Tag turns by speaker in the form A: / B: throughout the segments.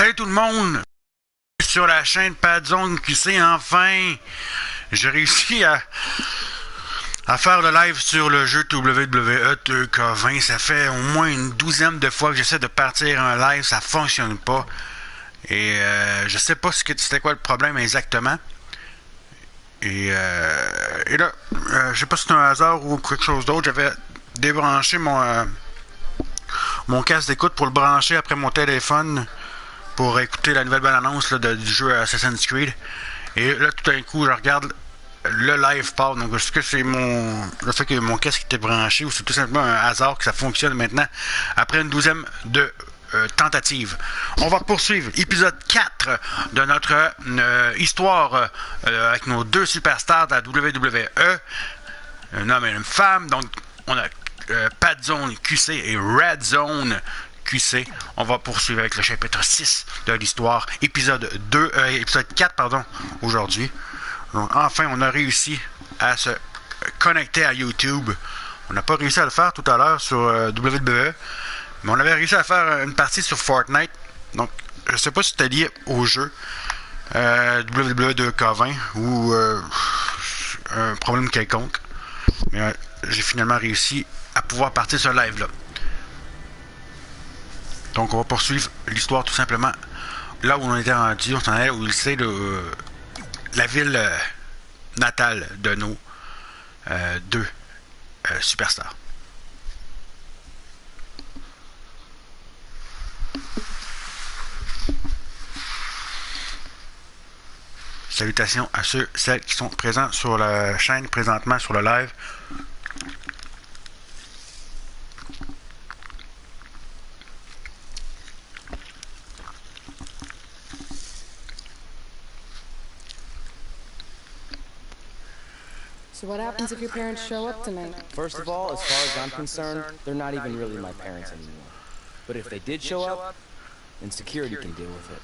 A: Salut tout le monde! Sur la chaîne Padzone QC, enfin! J'ai réussi à faire le live sur le jeu WWE 2K20. Ça fait au moins une douzaine de fois que j'essaie de partir un live, ça fonctionne pas. Et je sais pas c'était quoi le problème exactement. Et là, je sais pas si c'est un hasard ou quelque chose d'autre, j'avais débranché mon casque d'écoute pour le brancher après mon téléphone pour écouter la nouvelle bande-annonce du jeu Assassin's Creed. Et là, tout d'un coup, je regarde le live part. Donc, est-ce que c'est le fait que mon casque était branché ou c'est tout simplement un hasard que ça fonctionne maintenant après une douzaine de tentatives? On va poursuivre épisode 4 de notre histoire avec nos deux superstars de la WWE, un homme et une femme. Donc, on a Padzone QC et Red Zone QC. On va poursuivre avec le chapitre 6 de l'histoire, épisode 4, aujourd'hui. Donc, enfin, on a réussi à se connecter à YouTube. On n'a pas réussi à le faire tout à l'heure sur WWE, mais on avait réussi à faire une partie sur Fortnite. Donc, je ne sais pas si c'était lié au jeu WWE 2K20 ou un problème quelconque. Mais j'ai finalement réussi à pouvoir partir ce live-là. Donc, on va poursuivre l'histoire tout simplement là où on était rendu. On s'en allait au lycée de la ville natale de nos deux superstars. Salutations à celles qui sont présents sur la chaîne présentement sur le live.
B: So what happens if your parents show up tonight?
C: First of all, as far as I'm concerned, they're not even really my parents anymore. But if they did show up, then security can deal with it.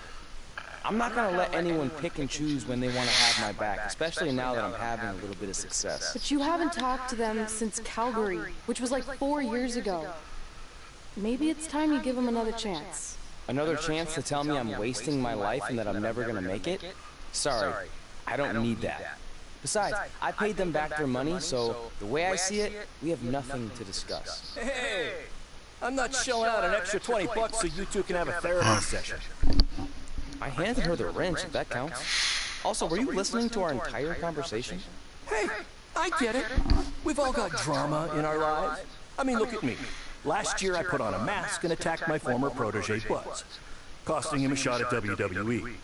C: I'm not gonna let anyone pick and choose when they want to have my back, especially now that I'm having a little bit of success.
B: But you haven't talked to them since Calgary, which was like 4 years ago. Maybe it's time you give them another chance.
C: Another chance to tell me I'm wasting my life and that I'm never gonna make it? Sorry, I don't need that. Besides, I paid them back their money, so the way I see it, we have nothing to discuss.
D: Hey, I'm not shelling out an extra 20 bucks so you two can have a therapy session.
C: I handed her the wrench, if that counts. Also, were you listening to our entire conversation?
D: Hey, I get it. We've all got drama in our lives. I mean, look at me. Last year I put on a mask and attacked my former protege Buzz, costing him a shot at WWE.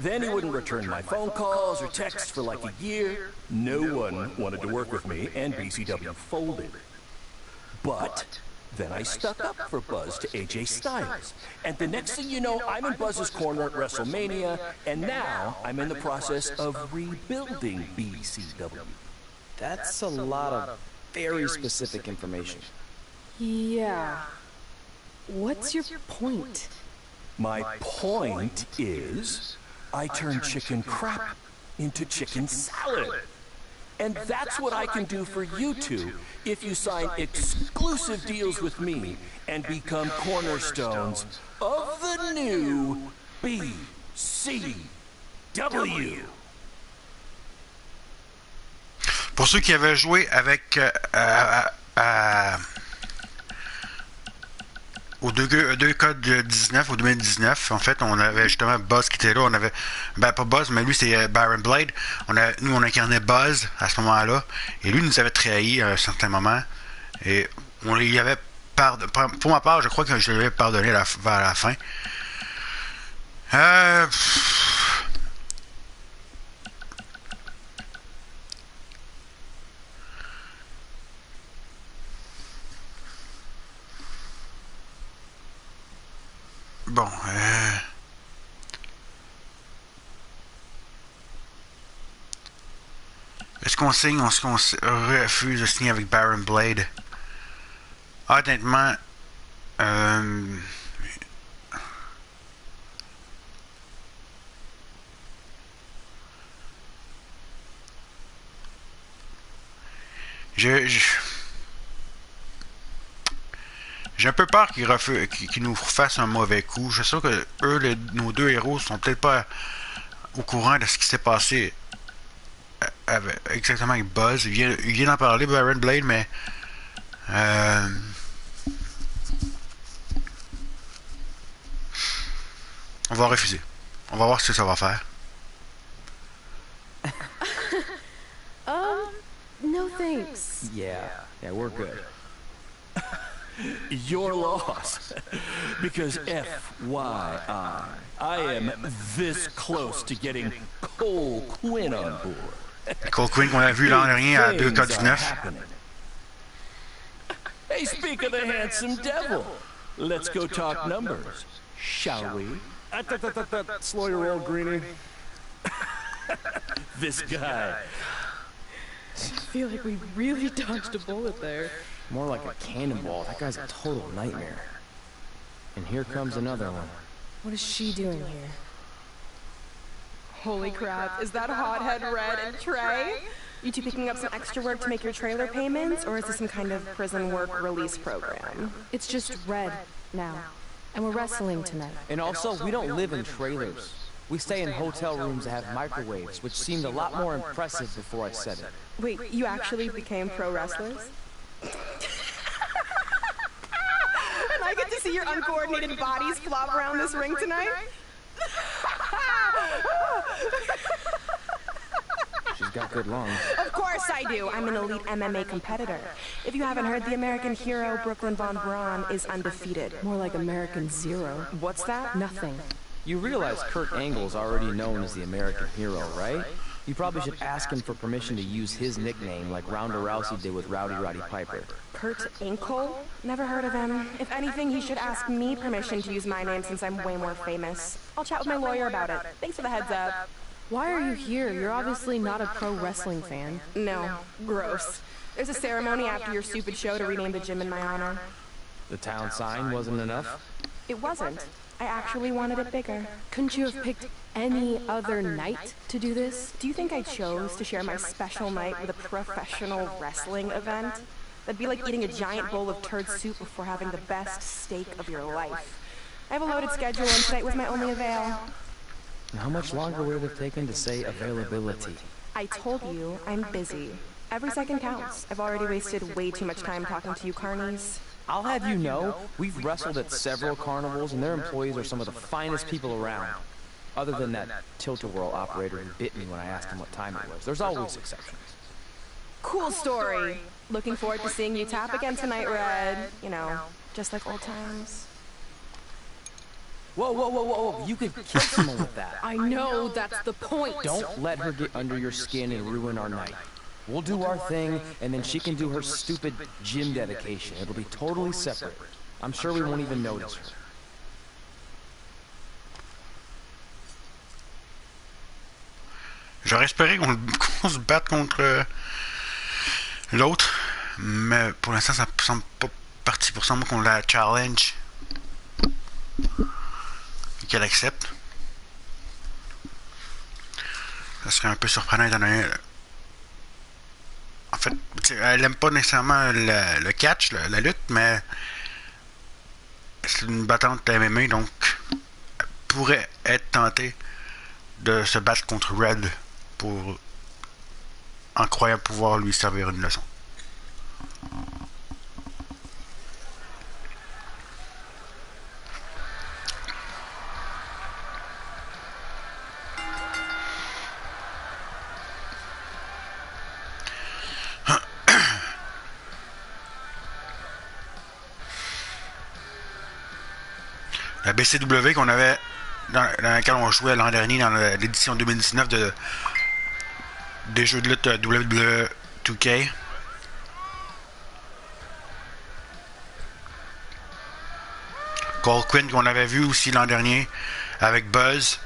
D: Then he wouldn't return my phone calls or texts for like a year. No one wanted to work with me, and BCW folded. But then I stuck up for Buzz to AJ Styles. And the next thing you know, I'm in Buzz's corner at WrestleMania, and now I'm in the process of rebuilding BCW.
C: That's a lot of very specific information.
B: Yeah. What's your point?
D: My point is, I turned chicken crap into chicken salad. And that's what I can do for you two if you sign exclusive deals with me and become cornerstones of the new BCW.
A: Pour ceux qui avaient joué avec au 2K19, au 2019, en fait, on avait justement Buzz qui était là. On avait, pas Buzz, mais lui, c'est Baron Blade. Nous, on incarnait Buzz à ce moment-là. Et lui, nous avait trahi à un certain moment. Et on lui avait pardonné. Pour ma part, je crois que je lui avais pardonné vers la fin. Bon, est-ce qu'on signe ou est-ce qu'on refuse de signer avec Baron Blade? Honnêtement, J'ai un peu peur qu'ils nous fassent un mauvais coup. Je suis sûr que nos deux héros sont peut-être pas au courant de ce qui s'est passé exactement avec Buzz. Il vient d'en parler, Baron Blade, mais on va refuser. On va voir ce que ça va faire.
B: No thanks.
C: Yeah, we're good.
D: Your loss. Because FYI, I am this close to getting Cole Quinn on board.
A: Cole Quinn qu'on a vu l'an dernier à 2 cas 19.
D: Hey, speak of the handsome devil. Let's go talk numbers, shall we?
E: Slow your roll, Greenie.
D: This guy.
B: I feel like we really dodged a bullet there.
C: More like a cannonball. That guy's a total nightmare. And here comes another one.
B: What is she doing here?
F: Holy crap, is that hothead Red and Trey? You two picking up some extra work to make your trailer payments, or is this some kind of prison work release program?
B: It's just Red now. And we're wrestling tonight.
C: And also, we don't live in trailers. We stay in hotel rooms that have microwaves, which seemed a lot more impressive before I said it.
F: Wait, you actually became pro wrestlers? And I get to see your uncoordinated bodies flop around this ring tonight?
C: She's got good lungs.
F: Of course I do. I'm an elite MMA competitor. If you haven't heard, the American hero, Brooklyn Von Braun, is undefeated.
B: More like American Zero.
F: What's that?
B: Nothing.
C: You realize Kurt Angle's already known as the American hero, right? You probably should ask him for permission to use his nickname like Ronda Rousey did with Roddy Piper.
F: Kurt Angle? Never heard of him. If anything, he should ask me permission to use my name since I'm way more famous. I'll chat with my lawyer about it. Thanks for the heads up.
B: Why are you here? You're obviously not a pro wrestling fan.
F: No. Gross. There's a ceremony after your stupid show to rename the gym in my honor.
C: The town sign wasn't enough?
F: It wasn't. I actually wanted it bigger.
B: Couldn't you have picked any other night to do this?
F: Do you think I chose to share my special night with a professional wrestling event? That'd be like eating a giant bowl of turd soup before having the best steak of your life. I have a loaded schedule and tonight was my only avail.
C: How much longer would it have taken to say availability?
F: I told you, I'm busy. Every second counts. I've already wasted way too much time talking to you carnies.
C: I'll have you know, we've wrestled at several carnivals and their employees are some of the finest people around. Other than that tilt-a-whirl operator who bit me when I asked him what time it was. There's always exceptions.
F: Cool story. Looking forward to seeing you tap again tonight, Red. You know, just like old times.
C: Whoa. You could kill someone with that.
B: I know, that's the point.
C: Don't let her get under your skin and ruin our night. We'll do our thing, and then she can do her stupid gym dedication. It'll be totally separate. I'm sure we won't even notice her.
A: J'aurais espéré qu'on se batte contre l'autre, mais pour l'instant, ça ne semble pas parti pour ça. Moi, qu'on la challenge et qu'elle accepte. Ça serait un peu surprenant étant donné. En fait, elle aime pas nécessairement le catch, la lutte, mais c'est une battante MMA, donc elle pourrait être tentée de se battre contre Red pour en croyant pouvoir lui servir une leçon. La BCW qu'on avait dans laquelle on jouait l'an dernier dans l'édition 2019 des jeux de lutte WWE 2K. Cole Quinn qu'on avait vu aussi l'an dernier avec Buzz.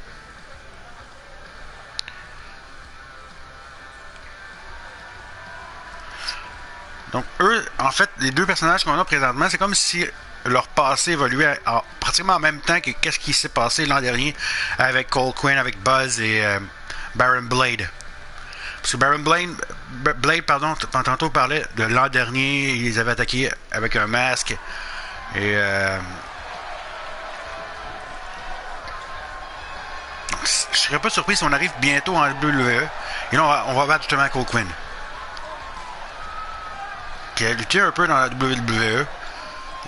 A: Donc eux, en fait, les deux personnages qu'on a présentement, c'est comme si leur passé évoluait pratiquement en même temps que qu'est-ce qui s'est passé l'an dernier avec Cole Quinn, avec Buzz et Baron Blade. Parce que Baron Blade, tantôt parlait de l'an dernier, ils les avaient attaqués avec un masque, Et je serais pas surpris si on arrive bientôt en WWE. Et là, on va battre justement Cole Quinn, qui a lutté un peu dans la WWE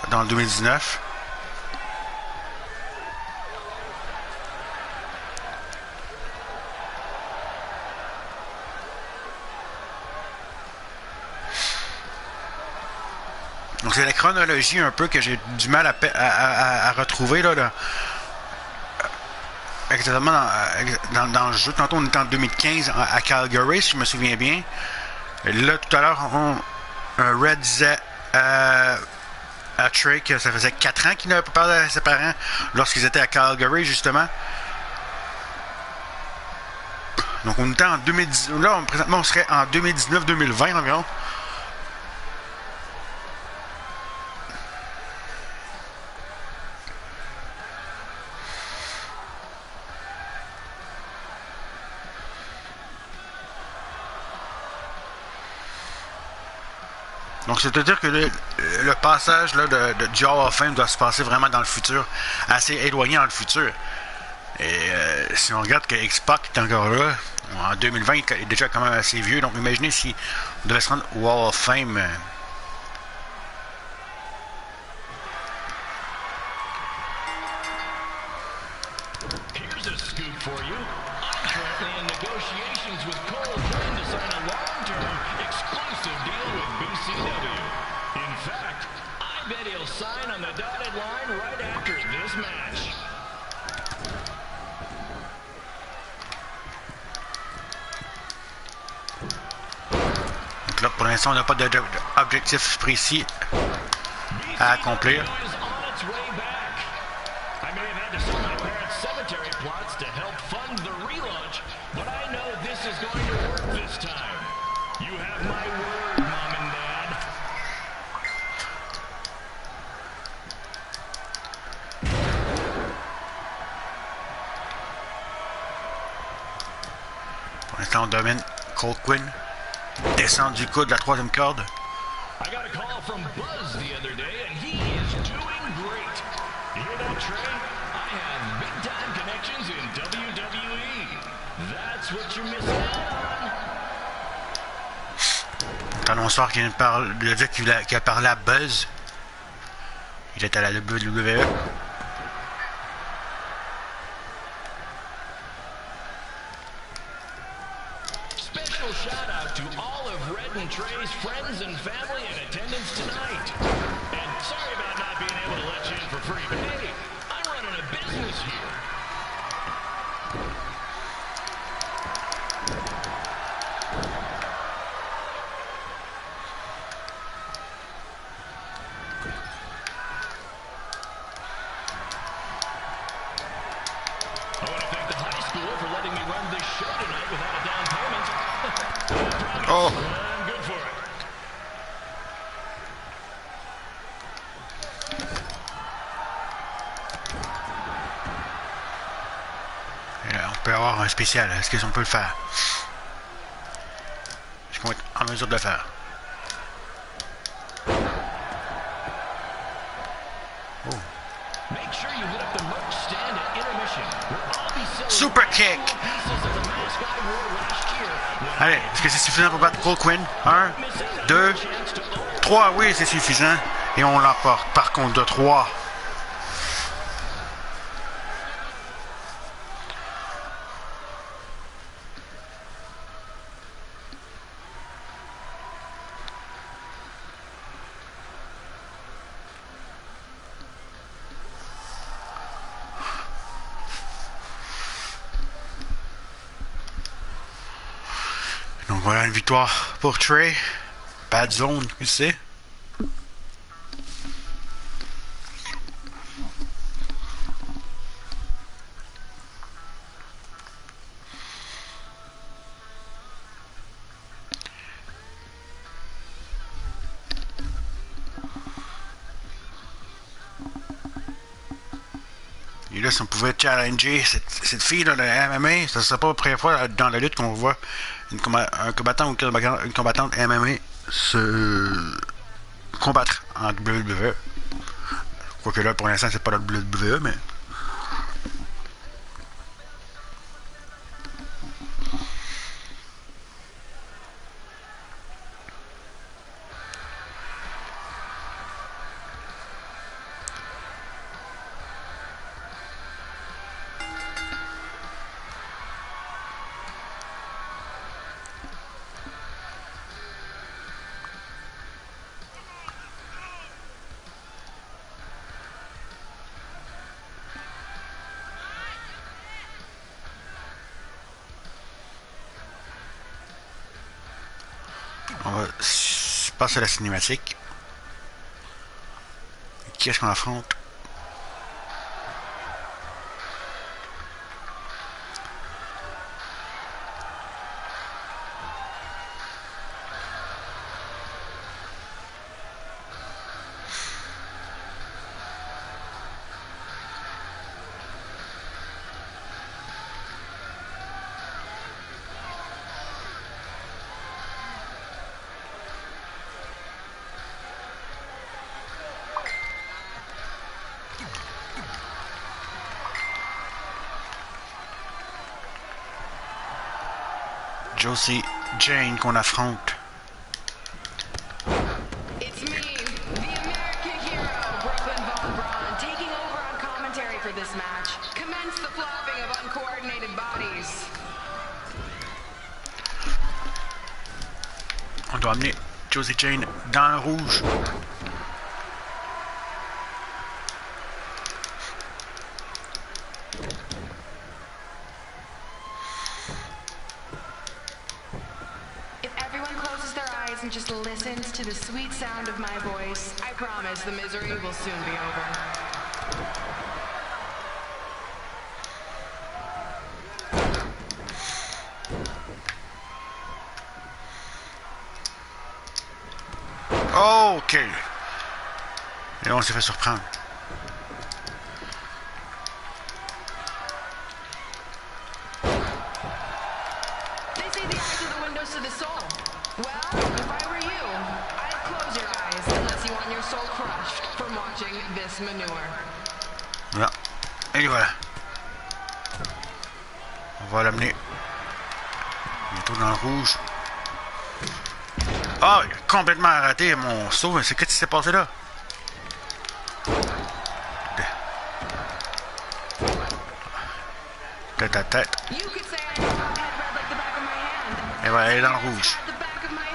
A: dans le 2019. Donc c'est la chronologie un peu que j'ai du mal à retrouver là. Exactement dans le jeu. Tantôt on était en 2015 à Calgary, si je me souviens bien. Et là tout à l'heure, Red disait à Trey que ça faisait 4 ans qu'il n'avait pas parlé à ses parents lorsqu'ils étaient à Calgary, justement. Donc on était en 2010. Là, présentement, on serait en 2019-2020 environ. Donc, c'est-à-dire que le passage là, du Hall of Fame doit se passer vraiment dans le futur, assez éloigné dans le futur. Et si on regarde que X-Pac est encore là, en 2020, il est déjà quand même assez vieux. Donc, imaginez si on devait se rendre au Hall of Fame.
G: Here's a scoop for you. I'm currently in negotiations with Cole Quinn to sign a long-term exclusive deal with BCW. In fact, I bet he'll sign on the dotted line right after this match.
A: Donc là, pour l'instant, on n'a pas d'objectif précis à accomplir.
G: To help fund the relaunch, but I know this is going to work this time. You have my word, Mom and Dad.
A: Pour l'instant, on domine Cole Quinn. Descend du coup de la troisième corde.
G: I got a call from Buzz the other day, and he is doing great. You hear that, Trey? I have big-time connections in WWE. That's what you're missing out on.
A: L'annonceur qui le dit qu'il a parlé à Buzz. Il est à la WWE.
G: Special shout out to all of Red and Trey's friends and family in attendance tonight. And sorry about not being able to let you in for free, but hey, I'm running a business here. I want to thank the high school for letting me run this show tonight without a down payment.
A: Oh!
G: I'm good for it.
A: On peut avoir un spécial. Est-ce qu'on peut le faire? Est-ce qu'on va être en mesure de le faire? Oh.
G: Make sure you hit up the merch stand at intermission. We'll all be selling
A: Super kick!
G: pieces of the mask I wore last year.
A: Allez, est-ce que c'est suffisant pour battre Cole Quinn? 1, 2, 3. Oui, c'est suffisant. Et on l'emporte par contre de 3. Donc voilà une victoire pour Trey. Bad zone, tu sais. Et là, si on pouvait challenger cette fille là, de MMA, ça ne serait pas la première fois dans la lutte qu'on voit un combattant ou une combattante MMA se combattre en WWE. Quoique là, pour l'instant, c'est pas la WWE, mais... On va passer à la cinématique. Qui est-ce qu'on affronte? Josie Jane qu'on affronte.
H: It's me, the American hero, Brooklyn Von Braun, taking over on commentary for this match. Commence the flopping of uncoordinated bodies.
A: On doit amener Josie Jane dans le rouge.
H: And just listens to the sweet sound of my voice, I promise the misery will soon be over.
A: Oh, ok. Et là, on s'est fait surprendre.
H: They say the eyes are the windows to the soul. Well, if I were you, I'd close your eyes unless you want your soul crushed from watching this manure.
A: Voilà. Et voilà. On va l'amener bientôt dans le rouge. Ah, il a complètement raté mon saut. C'est qu'est-ce qui s'est passé là? Tête à tête. Et voilà, elle est dans le rouge.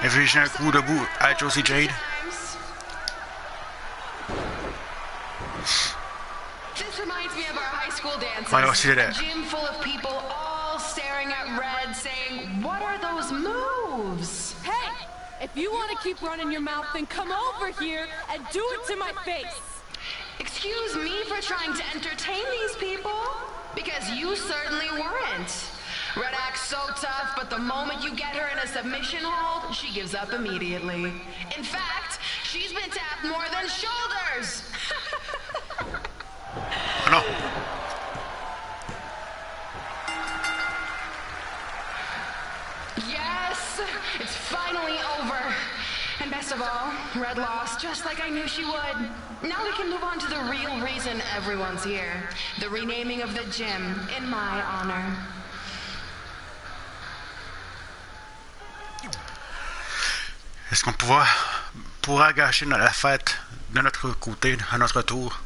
A: Inflige un coup debout à Josie Jade. Ouais, aussi, c'est là.
H: Gym full of people all staring at red saying, "What are those moves?"
B: Hey! If you want to keep running your mouth, then come over here and do it to my face!
H: Excuse me for trying to entertain these people? Because you certainly weren't. Red acts so tough, but the moment you get her in a submission hold, she gives up immediately. In fact, she's been tapped more than shoulders!
A: Non.
H: Yes! It's finally over! And best of all, Red lost just like I knew she would. Now we can move on to the real reason everyone's here. The renaming of the gym in my honor.
A: Est-ce qu'on pourra gâcher la fête de notre côté, à notre tour?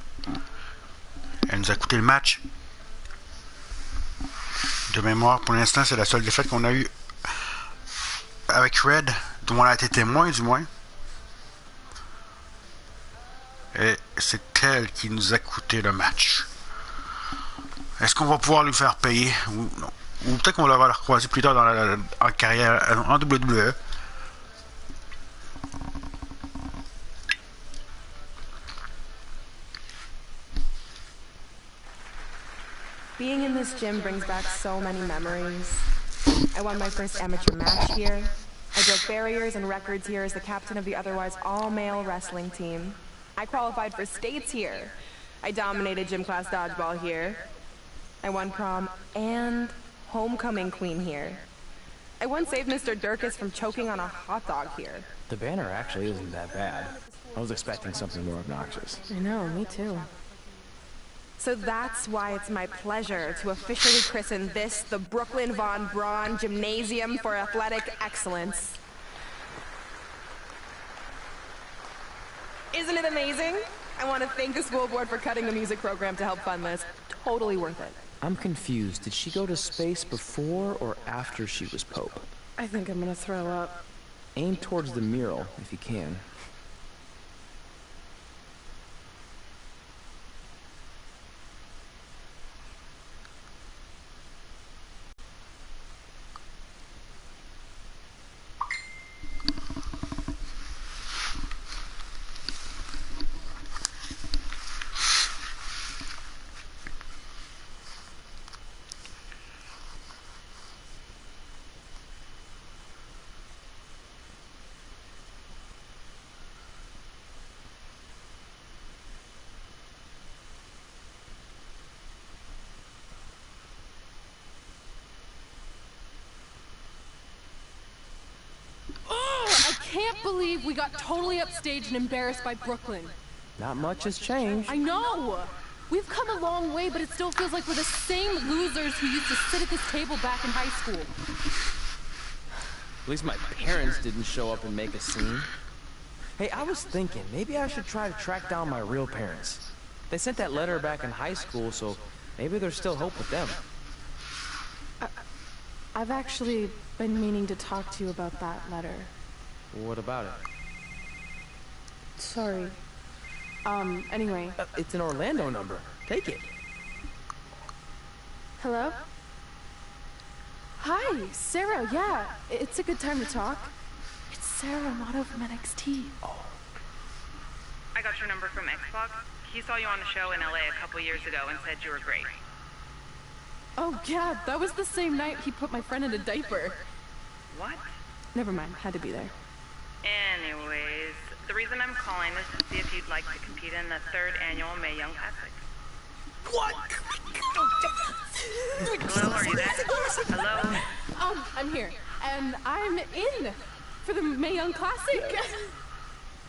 A: Elle nous a coûté le match. De mémoire, pour l'instant, c'est la seule défaite qu'on a eue avec Red, dont on a été témoin du moins. Et c'est elle qui nous a coûté le match. Est-ce qu'on va pouvoir lui faire payer? Ou non? Ou peut-être qu'on va la recroiser plus tard en carrière en WWE.
F: Being in this gym brings back so many memories. I won my first amateur match here. I broke barriers and records here as the captain of the otherwise all-male wrestling team. I qualified for states here. I dominated gym class dodgeball here. I won prom and homecoming queen here. I once saved Mr. Durkis from choking on a hot dog here.
C: The banner actually isn't that bad. I was expecting something more obnoxious.
B: I know, me too.
F: So that's why it's my pleasure to officially christen this the Brooklyn Von Braun Gymnasium for Athletic Excellence. Isn't it amazing? I want to thank the school board for cutting the music program to help fund this. Totally worth it.
C: I'm confused. Did she go to space before or after she was Pope?
B: I think I'm gonna throw up.
C: Aim towards the mural, if you can.
B: I can't believe we got totally upstaged and embarrassed by Brooklyn.
C: Not much has changed.
B: I know! We've come a long way, but it still feels like we're the same losers who used to sit at this table back in high school.
C: At least my parents didn't show up and make a scene. Hey, I was thinking, maybe I should try to track down my real parents. They sent that letter back in high school, so maybe there's still hope with them.
B: I've actually been meaning to talk to you about that letter.
C: What about it?
B: Sorry. Anyway.
C: It's an Orlando number. Take it.
B: Hello? Hi, Sarah, yeah. It's a good time to talk. It's Sarah, Amato from NXT.
C: Oh.
I: I got your number from Xbox. He saw you on the show in LA a couple years ago and said you were great.
B: Oh, yeah, that was the same night he put my friend in a diaper.
I: What?
B: Never mind, had to be there.
I: Anyways, the reason I'm calling is to see if you'd like to compete in the 3rd annual Mae Young Classic.
C: What?
I: Hello, are you there? Hello?
B: I'm here, and I'm in for the Mae Young Classic.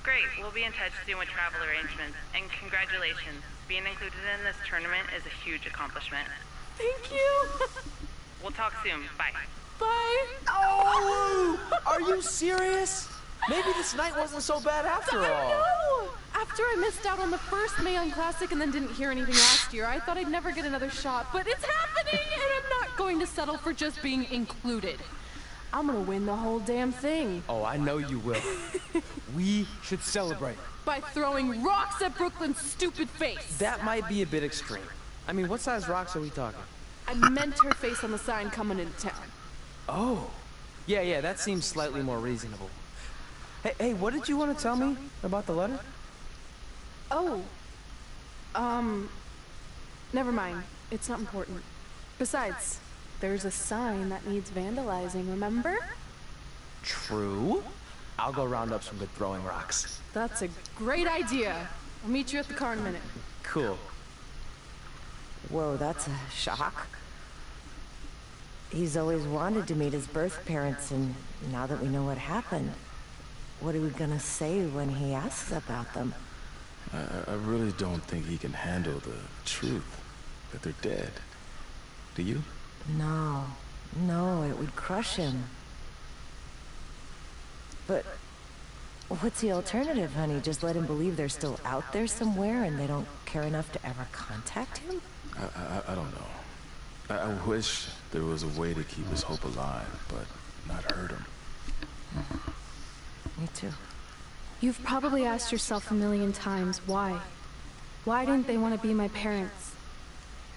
I: Great, we'll be in touch soon with travel arrangements. And congratulations, being included in this tournament is a huge accomplishment.
B: Thank you.
I: We'll talk soon, bye.
B: Bye.
C: Oh! Are you serious? Maybe this night wasn't so bad after all.
B: I know! After I missed out on the first Mae Young Classic and then didn't hear anything last year, I thought I'd never get another shot. But it's happening, and I'm not going to settle for just being included. I'm gonna win the whole damn thing.
C: Oh, I know you will. We should celebrate.
B: By throwing rocks at Brooklyn's stupid face.
C: That might be a bit extreme. I mean, what size rocks are we talking?
B: I meant her face on the sign coming into town.
C: Oh. Yeah, that seems slightly more reasonable. Hey, what did you want to tell me about the letter?
B: Oh. Never mind. It's not important. Besides, there's a sign that needs vandalizing, remember?
C: True. I'll go round up some good throwing rocks.
B: That's a great idea. I'll meet you at the car in a minute.
C: Cool.
J: Whoa, that's a shock. He's always wanted to meet his birth parents, and now that we know what happened, what are we gonna say when he asks about them?
K: I really don't think he can handle the truth, that they're dead. Do you?
J: No, it would crush him. But what's the alternative, honey? Just let him believe they're still out there somewhere and they don't care enough to ever contact him?
K: I don't know. I wish there was a way to keep his hope alive, but not hurt him.
J: Me too.
B: You've probably asked yourself a million times why. Why didn't they want to be my parents?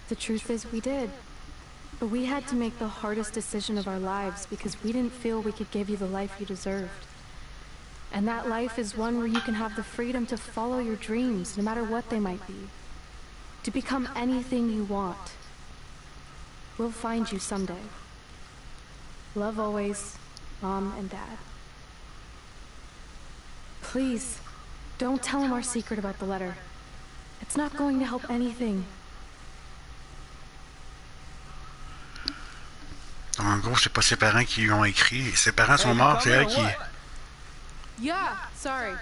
B: The truth is we did. But we had to make the hardest decision of our lives because we didn't feel we could give you the life you deserved. And that life is one where you can have the freedom to follow your dreams, no matter what they might be. To become anything you want. We'll find you someday. Love always, Mom and Dad. Please, don't tell him our secret about the letter. It's not going to help anything.
A: En gros, c'est pas ses parents qui lui ont écrit. Ses parents sont morts, c'est elle qui...
B: Yeah, sorry.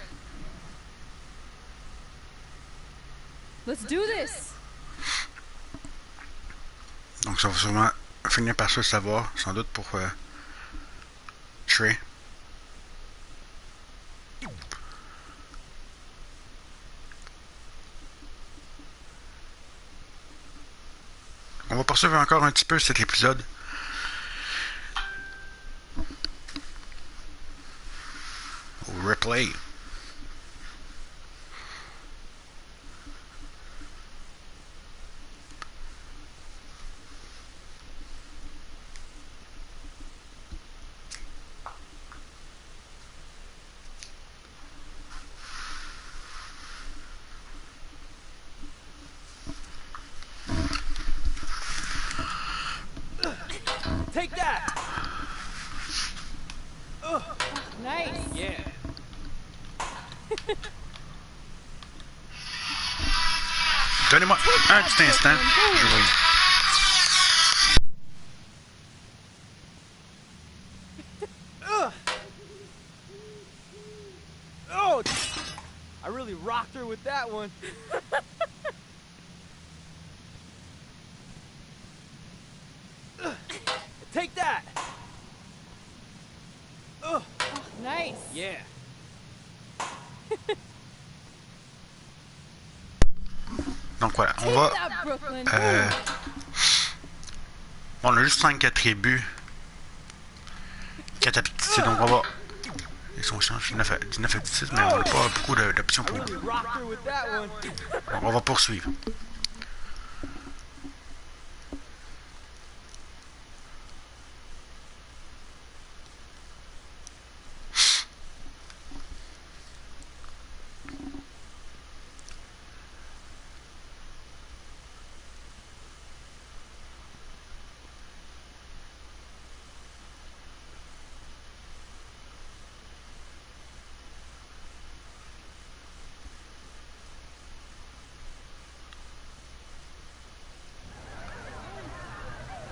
B: Let's do this.
A: Donc ça va sûrement finir par se savoir, sans doute pour tuer. On va poursuivre encore un petit peu cet épisode. Replay.
C: Take that!
B: Nice.
C: Yeah.
A: Donnez-moi un petit instant. Je vais.
C: Oh! I really rocked her with that one. Take that!
B: Nice.
C: Yeah.
A: Donc voilà, on va.
B: Brooklyn.
A: On a juste 5 attributs. 4 aptitudes, donc on va. Ils sont change 19 à 16, mais on n'a pas beaucoup d'options pour nous. Donc on va poursuivre.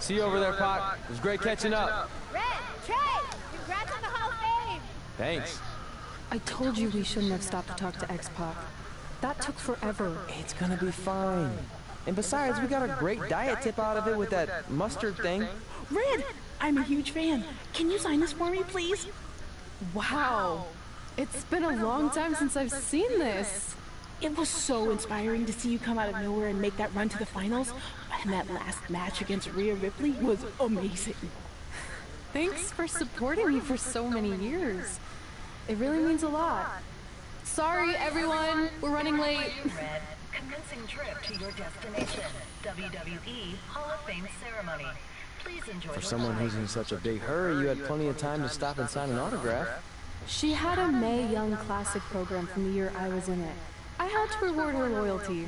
C: See you over there, Pac. It was great catching up.
L: Red, Trey, congrats on the Hall of Fame.
C: Thanks.
B: I told you we shouldn't have stopped to talk to X-Pac. That took forever.
C: It's gonna be fine. And besides, we got a great diet tip out of it with that mustard thing.
M: Red, I'm a huge fan. Can you sign this for me, please?
B: Wow. It's been a long time since I've seen this.
M: It was so inspiring to see you come out of nowhere and make that run to the finals. And that last match against Rhea Ripley was amazing.
B: Thanks for supporting me for so many years. It really means a lot. Sorry, everyone. We're running late.
J: Red, commencing trip to your destination. WWE Hall of Fame ceremony. Please enjoy.
C: For someone who's in such a big hurry, you had plenty of time to stop and sign an autograph.
B: She had a Mae Young Classic program from the year I was in it. I had to reward her loyalty.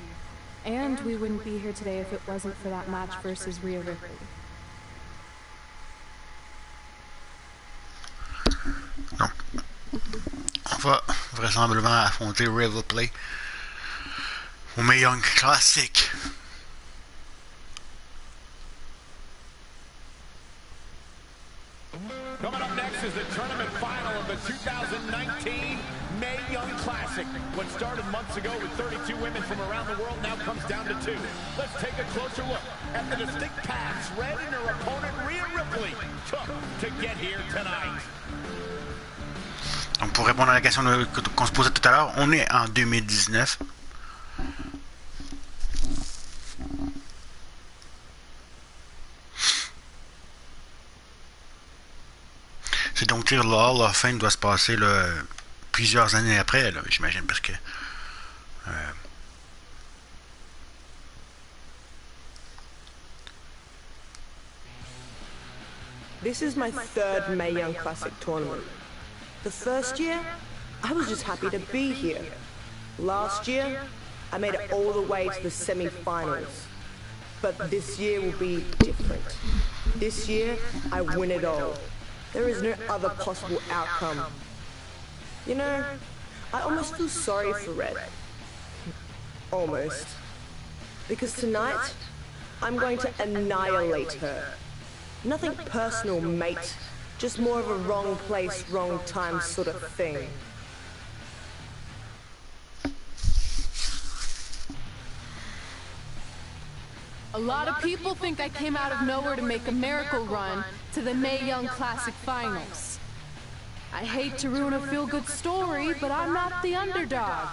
B: And we wouldn't be here today if it wasn't for that match versus Rhea Ripley.
A: Donc, on va vraisemblablement affronter Rhea Ripley au Mae Young Classic.
N: Coming up next is the tournament final of the 2019 Mae Young Classic. What started months ago with 32 women from around the world now comes down to 2. Let's take a closer look at the distinct paths Red and her opponent Rhea Ripley took to get here tonight.
A: Donc pour répondre à la question qu'on se posait tout à l'heure, on est en 2019. C'est donc le Hall of Fame doit se passer là, plusieurs années après, j'imagine, parce que
F: This is my third Mae Young Classic tournament. The first year, I was just happy to be here. Last year, I made it all the way to the semi-finals. But this year will be different. This year, I win it all. There is no other possible outcome. You know, I almost feel sorry for Red. Almost. Because tonight, I'm going to annihilate her. Nothing personal, mate. Just more of a wrong place, wrong time sort of thing.
B: A lot of people think I came out of nowhere to make a miracle run to the Mae Young Classic Finals. I hate to ruin a feel-good story, but I'm not the underdog.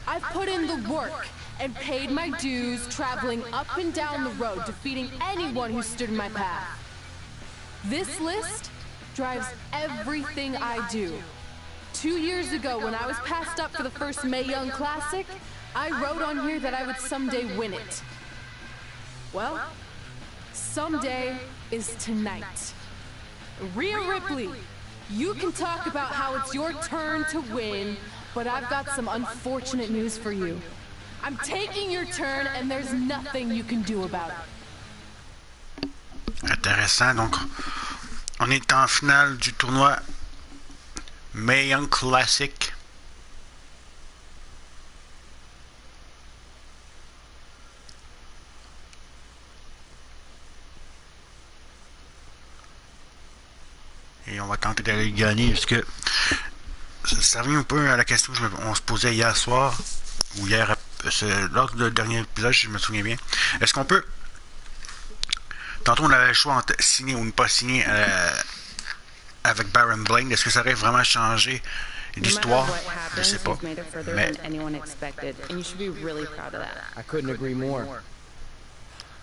B: I've put in the work and paid my dues traveling up and down the road, defeating anyone who stood in my path. This list drives everything I do. 2 years ago, when I was passed up for the first Mae Young Classic, I wrote on here that I would someday win it. Well, someday is tonight. Rhea Ripley, you can talk about how it's your turn to win, but I've got some unfortunate news for you. I'm taking your turn and there's nothing you can do about it.
A: Intéressant, donc on est en finale du tournoi Mae Young Classic. Et on va tenter d'aller gagner parce que ça revient un peu à la question qu'on se posait hier soir ou hier lors du dernier épisode, si je me souviens bien. Est-ce qu'on peut... Tantôt on avait le choix entre signer ou ne pas signer avec Baron Blaine. Est-ce que ça aurait vraiment changé l'histoire? Je sais pas. Mais...
C: I couldn't agree more.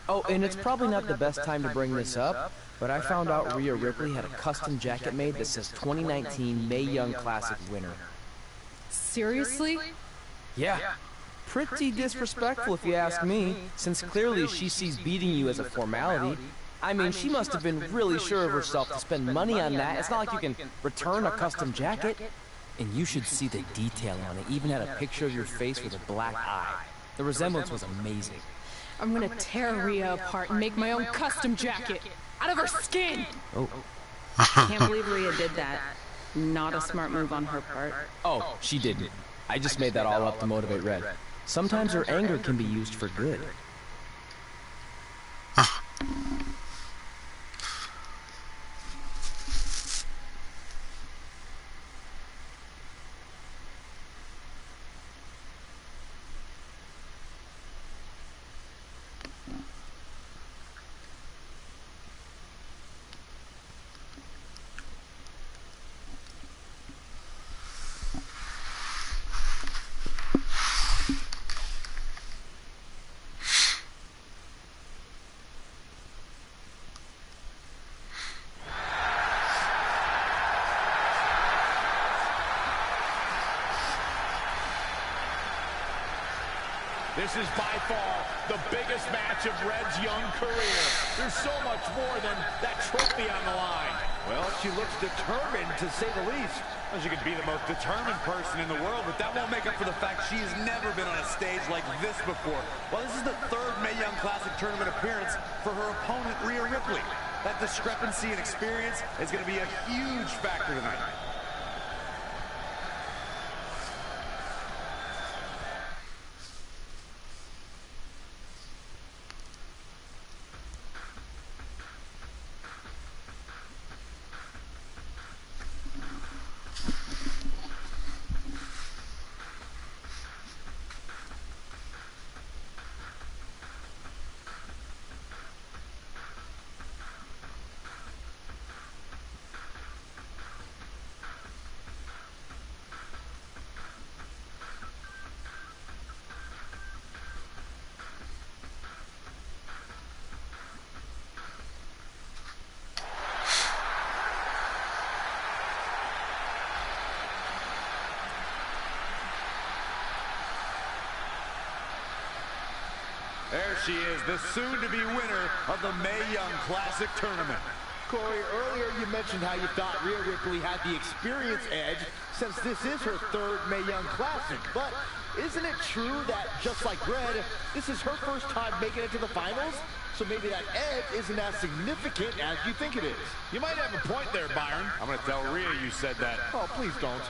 C: Oh, and it's probably not the best time to bring this up, but I found out Rhea Ripley had a custom jacket made that says 2019 Mae Young Classic winner.
B: Seriously?
C: Yeah. Pretty disrespectful if you ask me, since clearly she sees beating you as a formality. I mean, she must have been really sure of herself to spend money on that. It's not like you can return a custom jacket. And you should see the detail on it. Even had a picture of your face with a black eye. The resemblance was amazing.
B: I'm gonna tear Rhea apart and make my own custom jacket out of her skin.
C: Oh.
O: Can't believe Rhea did that. Not a smart move on her part.
C: Oh, she didn't. I just made that all up to motivate Red. Sometimes her anger can be used for good.
N: This is by far the biggest match of Red's young career. There's so much more than that trophy on the line.
P: Well, she looks determined, to say the least. Well, she could be the most determined person in the world, but that won't make up for the fact she has never been on a stage like this before. Well, this is the third Mae Young Classic tournament appearance for her opponent, Rhea Ripley. That discrepancy in experience is going to be a huge factor tonight.
N: There she is, the soon-to-be winner of the Mae Young Classic tournament.
P: Corey, earlier you mentioned how you thought Rhea Ripley had the experience edge since this is her third Mae Young Classic. But isn't it true that, just like Red, this is her first time making it to the finals? So maybe that edge isn't as significant as you think it is.
N: You might have a point there, Byron. I'm going to tell Rhea you said that.
P: Oh, please don't.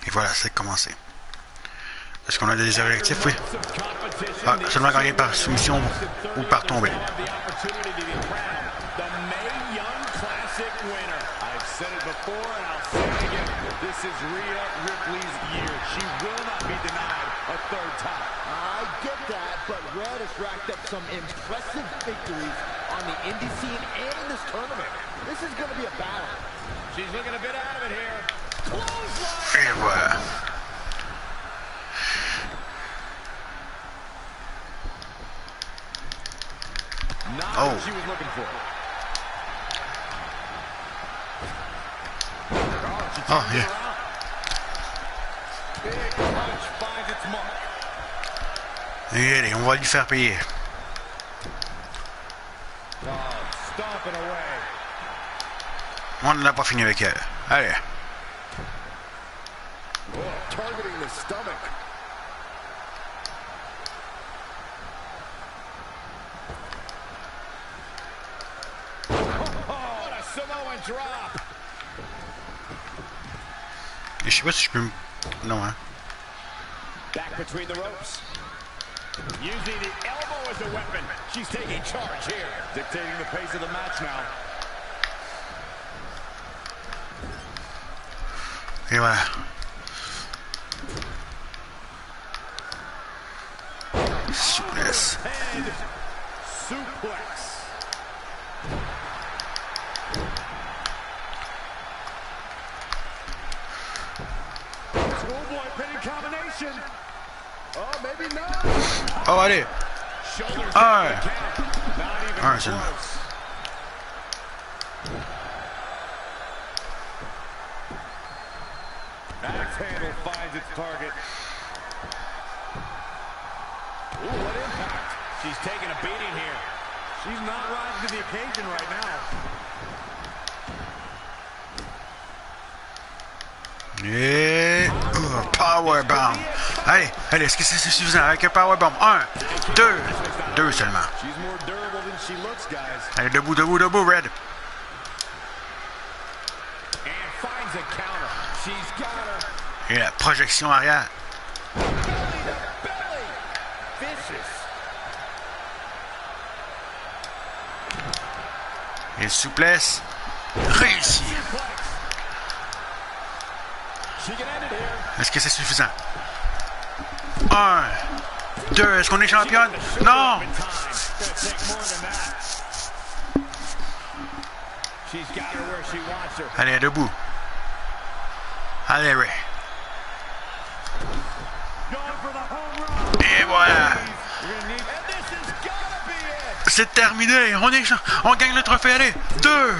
A: Et voilà, c'est commencé. Est-ce qu'on a des objectifs? Oui. Ah, seulement gagner par soumission ou par tombée.
N: This is Rhea Ripley's year. She will not be denied a third time.
Q: I get that, but Red has racked up some impressive victories on the indie scene and in this tournament. This is going to be a battle.
N: She's looking a bit out of it here. Clothesline!
A: Et voilà.
N: Not what she was looking for.
A: Oh, yeah.
N: Big punch finds its mark.
A: Et allez, on va lui faire payer.
N: Oh, stomping away.
A: On n'a pas fini avec elle. Allez.
N: Oh, targeting the stomach. Oh, what a Samoan drop.
A: Et je sais pas si je peux... Non, hein.
N: Back between the ropes. Using the elbow as a weapon. She's taking charge here. Dictating the pace of the match now.
A: Et voilà. Souplesse.
N: Head suplex. Schoolboy pinning combination. Oh, maybe not.
A: Oh, allez. Un seulement.
N: Axe handle finds its target. Ooh, what impact. She's taking a beating here. She's not rising to the occasion right now.
A: Et... powerbomb. Allez, allez, est-ce que c'est suffisant avec un powerbomb? 1, 2, 2 seulement. Allez, debout, debout, debout, Red. Et la projection arrière. Et souplesse réussie. Est-ce que c'est suffisant? 1, 2, est-ce qu'on est championne? Non! Allez, debout. Allez, Ray. Et voilà. C'est terminé. On gagne le trophée. Allez, 2,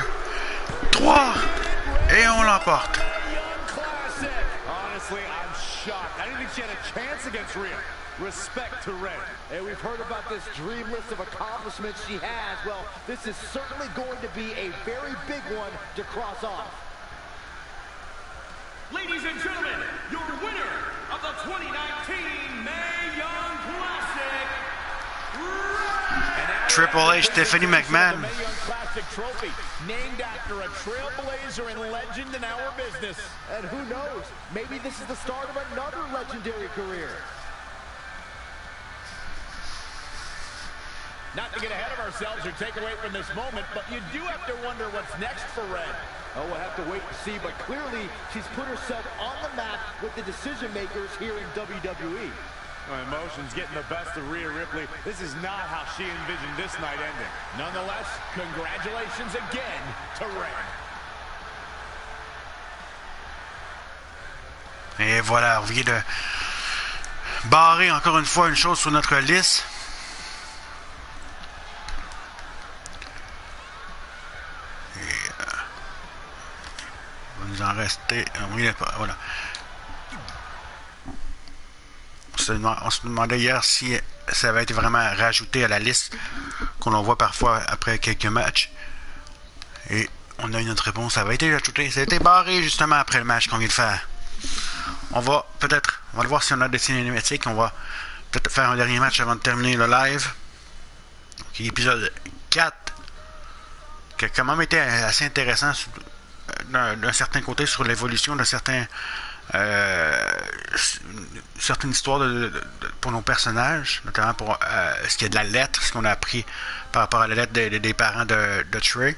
A: 3, et on l'emporte.
N: I didn't think she had a chance against Rhea. Respect to Red.
Q: Hey, we've heard about this dream list of accomplishments she has. Well, this is certainly going to be a very big one to cross off.
G: Ladies and gentlemen, your winner of the 2019 Mae Young Classic,
A: Triple H, Stephanie McMahon.
N: Mae Young Classic trophy, named after a trailblazer and legend in our business.
Q: And who knows, maybe this is the start of another legendary career.
N: Not to get ahead of ourselves or take away from this moment, but you do have to wonder what's next for Red.
Q: Oh, we'll have to wait and see, but clearly she's put herself on the map with the decision makers here in WWE.
N: Emotions getting the best of Rhea Ripley. This is not how she envisioned this night ending. Nonetheless, congratulations again to Red.
A: Et voilà, on vient de barrer encore une fois une chose sur notre liste. Et il va nous en rester. Voilà. On se demandait hier si ça avait été vraiment rajouté à la liste qu'on en voit parfois après quelques matchs. Et on a eu notre réponse, ça avait été ajouté. Ça a été barré justement après le match qu'on vient de faire. On va le voir si on a des cinématiques. On va peut-être faire un dernier match avant de terminer le live. Donc, épisode 4, qui a quand même été assez intéressant d'un certain côté sur l'évolution de certains certaines histoires pour nos personnages, notamment pour ce qui est de la lettre, ce qu'on a appris par rapport à la lettre des parents de Trey.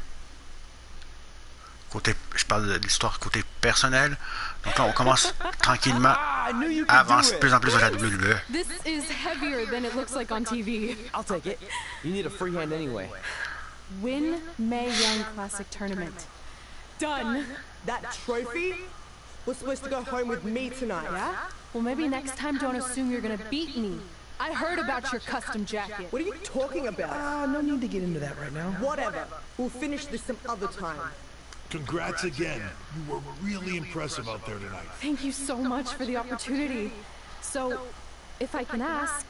A: Je parle de l'histoire côté personnel. Donc là, on commence tranquillement à avancer de plus en plus vers la WWE.
B: This is heavier than it looks like on TV.
C: I'll take it. You need a free hand anyway.
B: Win Mae Young Classic Tournament. Done.
F: That trophy was supposed to go home with me tonight.
B: Yeah? Well, maybe next time don't assume you're gonna beat me. I heard about your custom jacket.
F: What are you talking about?
R: No need to get into that right now.
F: Whatever. We'll finish this some other time.
S: Congrats again. You were really impressive out there tonight.
B: Thank you so much for the opportunity. So, if I can ask,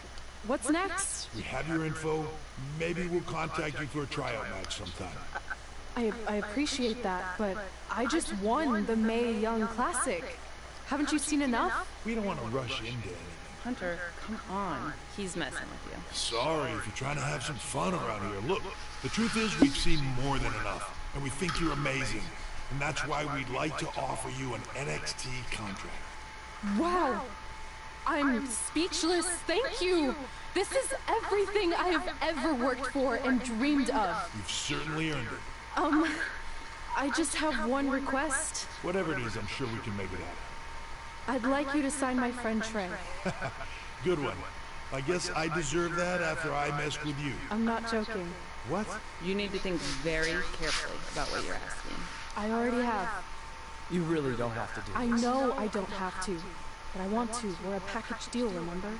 B: what's next?
S: We have your info. Maybe we'll contact you for a tryout match sometime.
B: I appreciate that, but I just won the Mae Young Classic. Haven't you seen enough?
S: We don't want to rush into anything.
O: Hunter, come on. He's messing with you.
S: Sorry if you're trying to have some fun around here. Look, the truth is we've seen more than enough, and we think you're amazing. And that's why we'd like to offer you an NXT contract.
B: Wow! I'm speechless. Thank you! This is everything I have ever worked for and dreamed of.
S: You've certainly earned it.
B: I just have one request.
S: Whatever it is, I'm sure we can make it happen.
B: I'd like you to sign my friend Trey.
S: Good one. I guess I deserve that after I messed with you.
B: I'm not joking.
S: What?
O: You need to think very carefully about what you're asking.
B: I already have.
C: You really don't have to do
B: I
C: this.
B: know I don't have to, but I want to. We're a package deal, remember?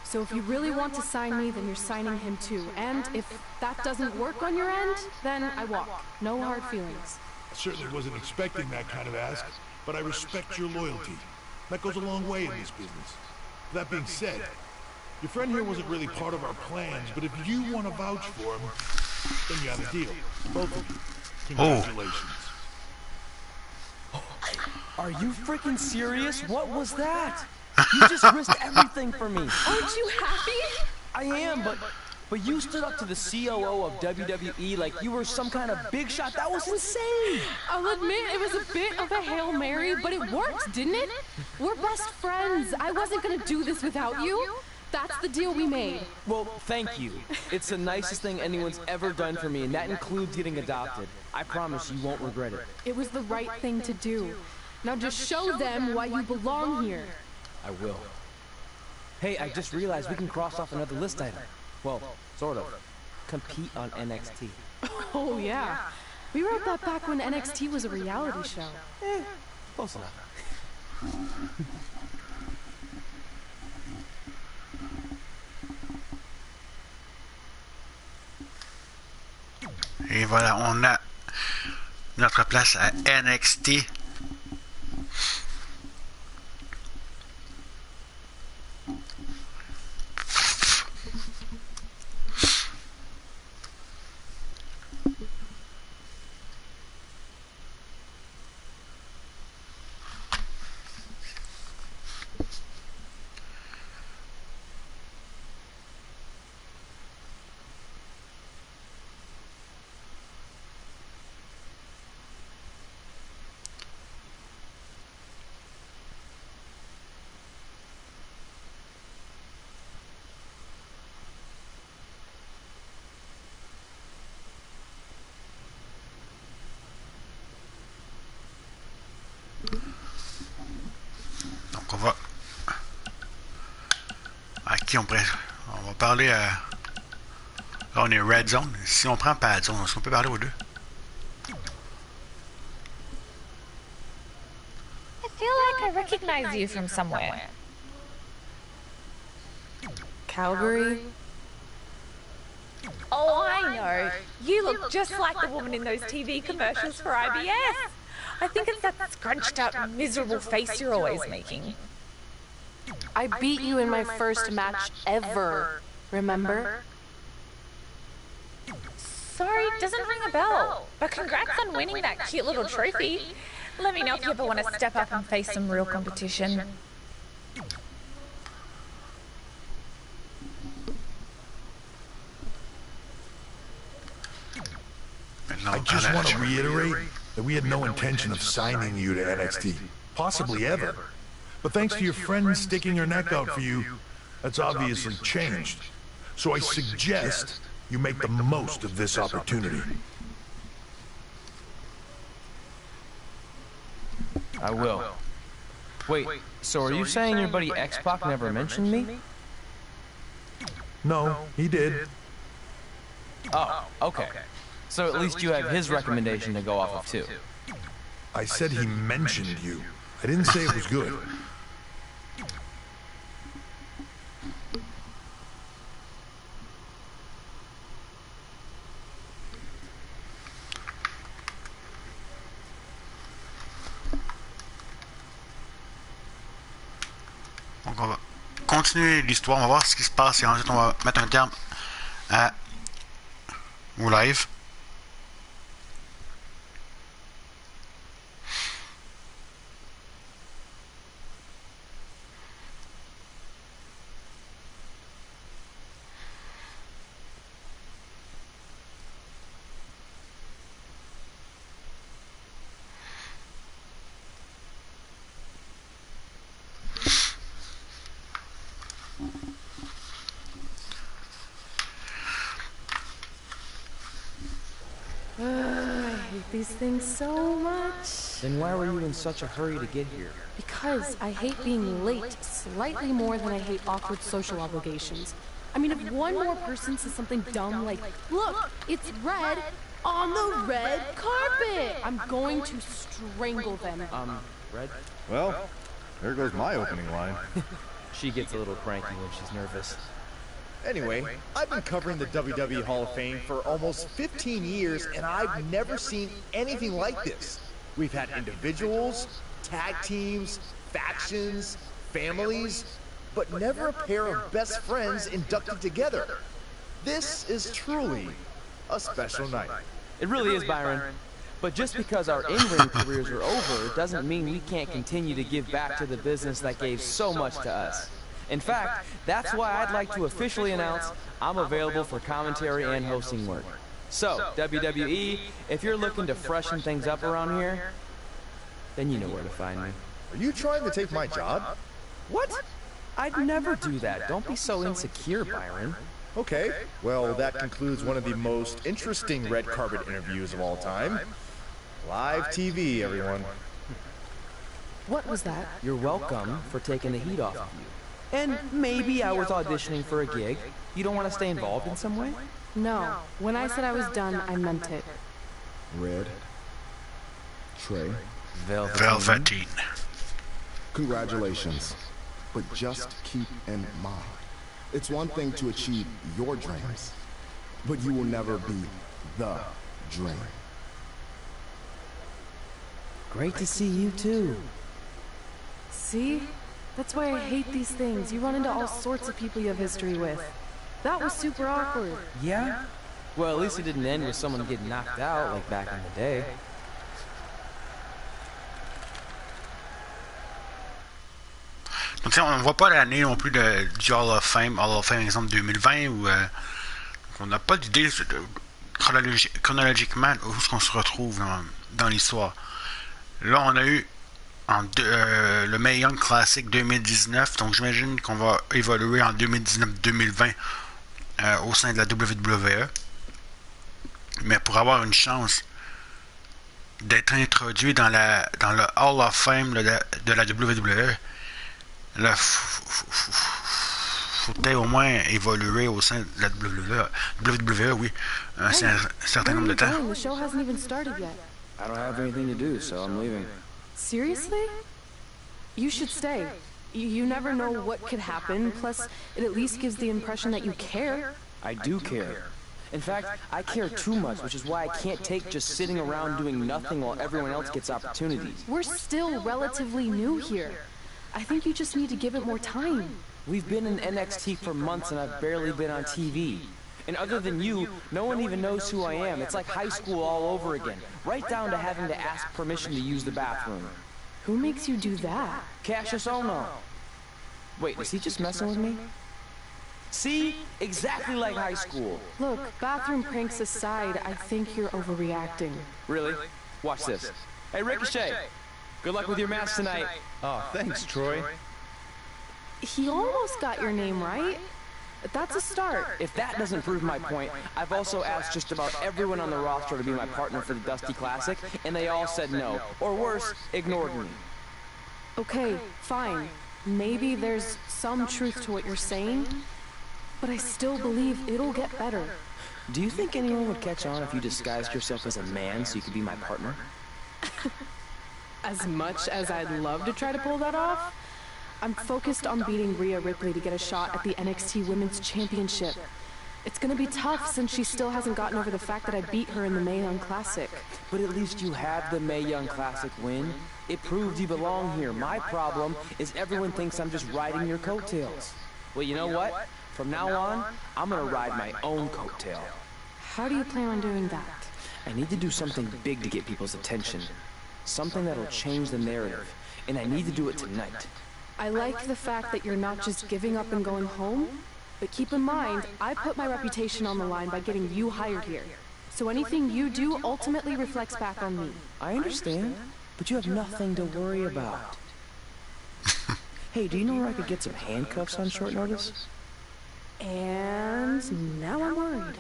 B: So if you really want to sign me, then you're signing him too. And if that doesn't work on your end, then I walk. No hard feelings.
S: I certainly wasn't expecting that kind of ask, but I respect your loyalty. That goes a long way in this business. That being said, your friend here wasn't really part of our plans, but if you want to vouch for him, then you have a deal. Both of you. Congratulations.
C: Are you freaking serious? What was that? You just risked everything for me.
B: Aren't you happy?
C: I am, but you stood up to the COO of WWE like you were some kind of big shot. That was insane.
B: I'll admit it was a bit of a Hail Mary, but it worked, didn't it? We're best friends. I wasn't gonna do this without you. That's the deal we made.
C: Well, thank you. It's the nicest thing anyone's ever done for me, and that includes getting adopted. I promise you won't regret it.
B: It was the right thing to do. Now just show them why you belong here.
C: I will. Hey, I just realized we can cross off another list item. Well, sort of. Compete on NXT.
B: Oh, yeah. We wrote that back when NXT was a reality show.
C: Close enough.
A: Et voilà, on a notre place à NXT. Donc on va à qui on va parler à là on est Red Zone. Si on prend Pad Zone, est-ce qu'on peut parler aux deux?
T: I feel like I recognize you from somewhere.
B: Calgary?
T: Oh, I know. You look just like the woman in those TV commercials for IBS. I think it's that scrunched up, miserable face you're always making.
B: I beat you in my first match ever, remember?
T: Sorry, doesn't ring a bell. But congrats on winning that cute little trophy. Let me know if you ever want to step up and face some real competition.
S: I just want to reiterate that we had no intention of signing you to NXT. possibly ever. But thanks to your friend sticking her neck out for you, that's obviously changed. So I suggest you make the most of this opportunity.
C: I will. Wait, so are you saying your buddy X-Pac never mentioned me?
S: No, he did.
C: Oh, okay. So at least you have his recommendation to go off of too.
S: I said he mentioned you. I didn't say it was good.
A: Donc on va continuer l'histoire, on va voir ce qui se passe et ensuite on va mettre un terme au live.
B: I hate these things so much.
C: Then why were you in such a hurry to get here?
B: Because I hate being late slightly more than I hate awkward social obligations. I mean, if one more person says something dumb like, "Look, it's red on the red carpet," I'm going to strangle them.
C: Red?
E: Well, there goes my opening line.
C: She gets a little cranky when she's nervous.
Q: Anyway, I've been covering the WWE Hall of Fame for almost 15 years, and I've never seen anything like this. We've had individuals, tag teams, factions, families, but never a pair of best friends inducted together. This is truly a special night.
C: It really is, Byron. But just because our in-ring careers are over doesn't mean we can't continue to give back to the business that gave so much to us. In fact, that's why I'd like to officially announce I'm available for commentary and hosting work. So, WWE, if you're looking to freshen things up around here, then you know where to find me.
Q: Are you trying to take my job?
C: What? I'd never do that. Don't be so insecure, Byron.
Q: Okay, well, that concludes one of the most interesting red carpet interviews of all time. Live TV, everyone.
B: What was that?
C: You're welcome for taking the heat off of you. And maybe I was auditioning for a gig. You don't want to stay involved in some way?
B: No. When I said I was done, I meant it.
R: Red. Trey.
A: Velveteen.
R: Congratulations. But just keep in mind, it's one thing to achieve your dreams, but you will never be the dream.
C: Great to see you too.
B: See? That's why I hate these things. You run into all sorts of people you have history with. That was super awkward.
C: Yeah? Well, at least it didn't end with someone getting knocked out like back in the day.
A: Donc, on ne voit pas l'année non plus du Hall of Fame, exemple 2020, où on n'a pas d'idée chronologiquement où est-ce qu'on se retrouve dans l'histoire. Là, on a eu le Mae Young Classic 2019, donc j'imagine qu'on va évoluer en 2019-2020 au sein de la WWE. Mais pour avoir une chance d'être introduit dans le Hall of Fame de la WWE, là, faut-il au moins évoluer au sein de la WWE, oui, un certain nombre de temps.
B: The show hasn't even started yet.
C: I don't have anything to do, so I'm leaving.
B: Seriously? You should stay. You never know what could happen, plus it at least gives the impression that you care.
C: I do care. In fact, I care too much, which is why I can't take just sitting around doing nothing while everyone else gets opportunities.
B: We're still relatively new here. I think you just need to give it more time.
C: We've been in NXT for months and I've barely been on TV. And other than you, no one even knows who I am. It's like high school all over again, right down to having to ask permission to use the bathroom.
B: Who makes you do that?
C: Cassius Ohno. Wait, is he just messing with me? See? Exactly like high school.
B: Look, bathroom pranks aside, I think you're overreacting.
C: Really? Watch this. Hey, Ricochet! Good luck with your match tonight.
Q: Oh, thanks, Troy.
B: He almost got your name right. That's a start.
C: If that doesn't prove my point, I've also asked just about everyone on the roster to be my partner for the Dusty Classic, and they all said no. Or worse, ignored me.
B: Okay, fine. Maybe there's some truth to what you're saying, but I still believe it'll get better.
C: Do you think anyone would catch on if you disguised yourself as a man so you could be my partner?
B: As much as I'd love to try to pull that off, I'm focused on beating Rhea Ripley to get a shot at the NXT Women's Championship. It's gonna be tough since she still hasn't gotten over the fact that I beat her in the Mae Young Classic.
C: But at least you have the Mae Young Classic win. It proved you belong here. My problem is everyone thinks I'm just riding your coattails. Well, you know what? From now on, I'm gonna ride my own coattail.
B: How do you plan on doing that?
C: I need to do something big to get people's attention. Something that'll change the narrative. And I need to do it tonight.
B: I like the fact that you're not just giving up and going home, but keep in mind, I put my reputation on the line by getting you hired here. So anything you do ultimately reflects back on me.
C: I understand, but you have nothing to worry about. Hey, do you know where I could get some handcuffs on short notice?
B: And now I'm worried.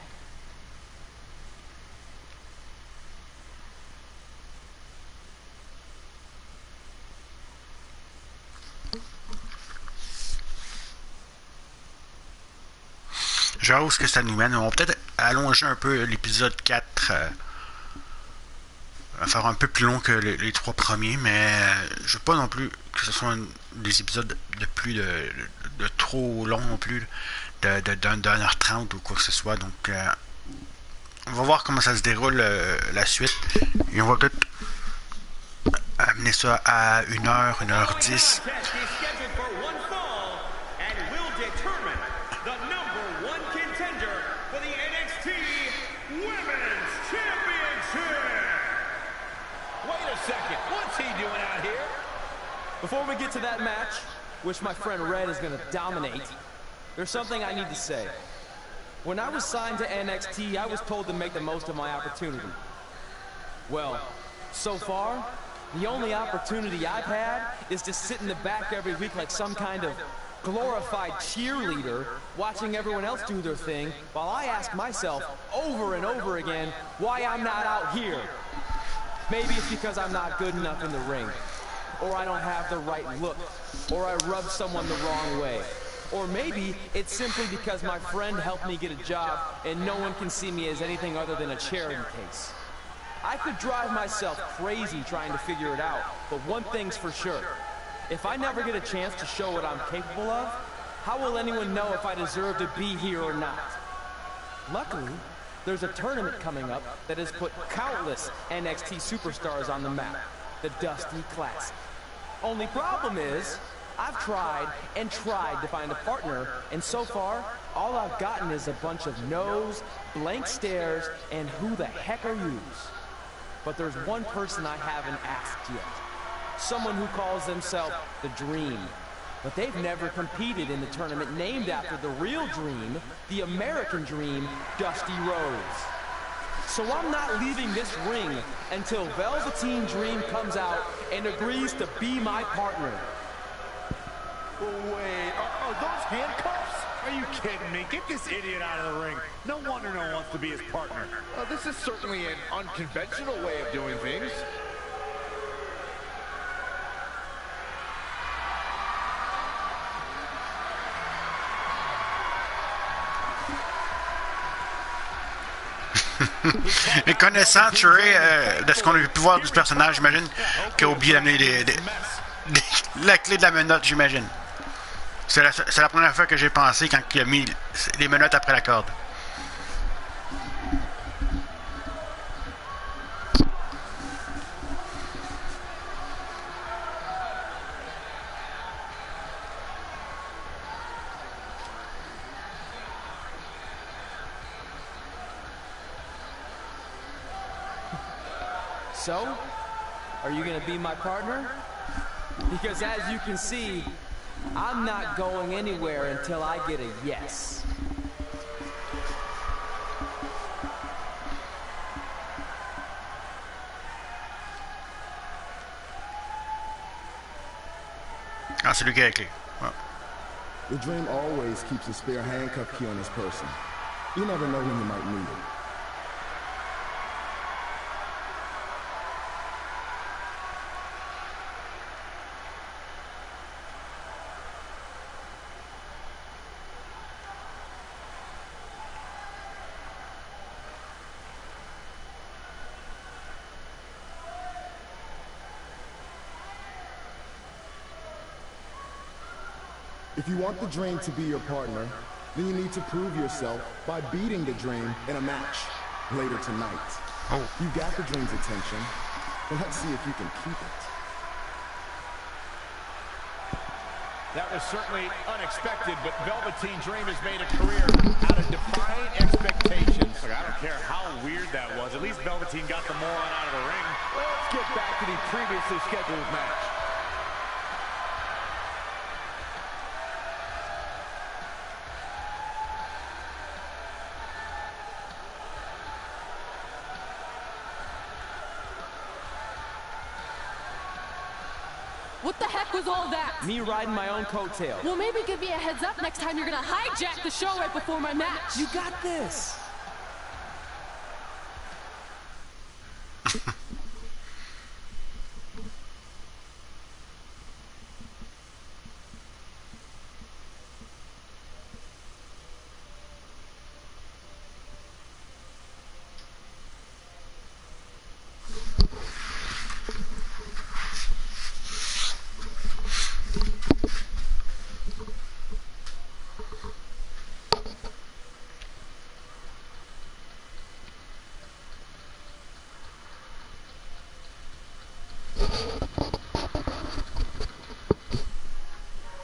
A: Je vois où que ça nous mène. On va peut-être allonger un peu l'épisode 4. Faire un peu plus long que les 3 premiers, mais je veux pas non plus que ce soit des épisodes de trop longs non plus, d'1h30 ou quoi que ce soit. Donc, on va voir comment ça se déroule la suite. Et on va peut-être amener ça à 1h, 1h10.
C: Before we get to that match, which my friend Red is going to dominate, there's something I need to say. When I was signed to NXT, I was told to make the most of my opportunity. Well, so far, the only opportunity I've had is to sit in the back every week like some kind of glorified cheerleader, watching everyone else do their thing, while I ask myself over and over again why I'm not out here. Maybe it's because I'm not good enough in the ring. Or I don't have the right look, or I rub someone the wrong way. Or maybe it's simply because my friend helped me get a job and no one can see me as anything other than a charity case. I could drive myself crazy trying to figure it out, but one thing's for sure. If I never get a chance to show what I'm capable of, how will anyone know if I deserve to be here or not? Luckily, there's a tournament coming up that has put countless NXT superstars on the map, the Dusty Classic. Only problem is, I've tried and tried to find a partner, and so far, all I've gotten is a bunch of no's, blank stares, and who the heck are yous? But there's one person I haven't asked yet. Someone who calls themselves the Dream. But they've never competed in the tournament named after the real Dream, the American Dream, Dusty Rhodes. So I'm not leaving this ring until Velveteen Dream comes out and agrees to be my partner.
N: Wait, are those handcuffs? Are you kidding me? Get this idiot out of the ring. No wonder no one wants to be his partner. This is certainly an unconventional way of doing things.
A: Et connaissant Trey, de ce qu'on a pu voir du personnage, j'imagine qu'il a oublié d'amener la clé de la menotte, j'imagine. C'est la première fois que j'ai pensé quand il a mis les menottes après la corde.
C: So, are you gonna be my partner? Because as you can see, I'm not going anywhere until I get a yes.
A: Ah, c'est lui qui a la clé. Ah.
R: The dream always keeps a spare handcuff key on his person. You never know when you might need it. If you want the Dream to be your partner, then you need to prove yourself by beating the Dream in a match later tonight.
A: Oh.
R: You got the Dream's attention, and let's see if you can keep it.
N: That was certainly unexpected, but Velveteen Dream has made a career out of defying expectations. Look, I don't care how weird that was. At least Velveteen got the moron out of the ring. Let's get back to the previously scheduled match.
U: What the heck was all that?
C: Me riding my own coattail.
U: Well, maybe give me a heads up next time you're gonna hijack the show right before my match.
C: You got this.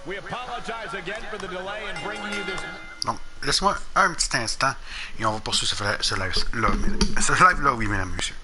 N: We apologize again for the delay in bringing you this.
A: Donc, laisse-moi un petit instant et on va poursuivre ce live-là, oui, mesdames et messieurs.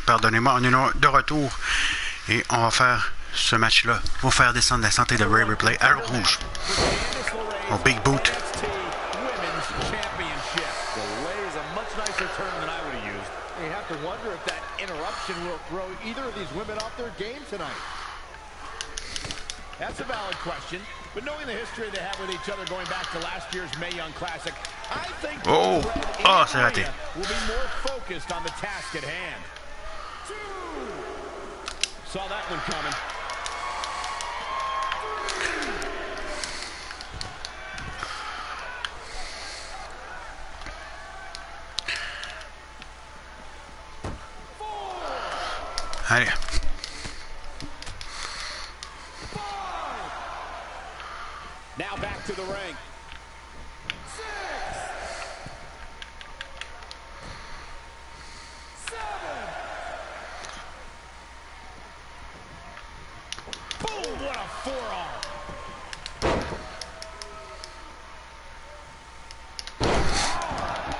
A: pardonnez-moi, on est de retour et on va faire ce match-là pour faire descendre la santé de Rhea Ripley à rouge. Au Big Boot.
N: You have to wonder if that interruption will throw either of these women off their game tonight. That's a valid question, but knowing the history they have with each other going back to last year's Mae Young Classic, I think
A: c'est raté.
N: Will be more focused on the task at hand. Saw that one coming.
A: Allez.
N: Now back to the ring.
L: 6, 7.
N: Boom! What a forearm.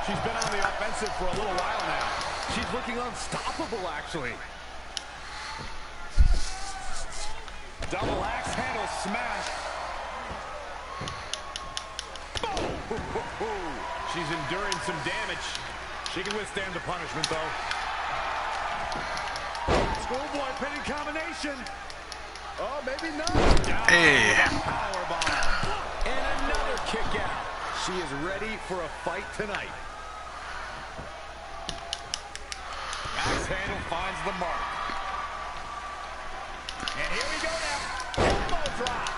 N: She's been on the offensive for a little while now. She's looking unstoppable, actually. Double axe handle smash. Boom! She's enduring some damage. She can withstand the punishment, though. Schoolboy pinning combination. Oh, maybe not.
A: Hey.
N: Powerbomb. And another kick out. She is ready for a fight tonight. Axe handle finds the mark. And here we go now. Elbow drop.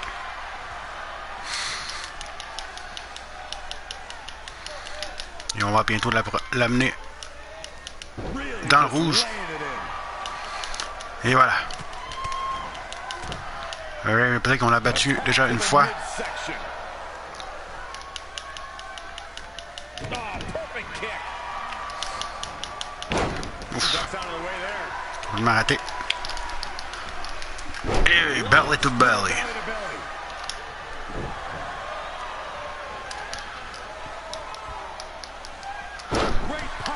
A: Et on va bientôt l'amener dans le rouge. Et voilà. Rhea Ripley qu'on l'a battu déjà une fois. Ouf. On m'a raté. Et belly to belly.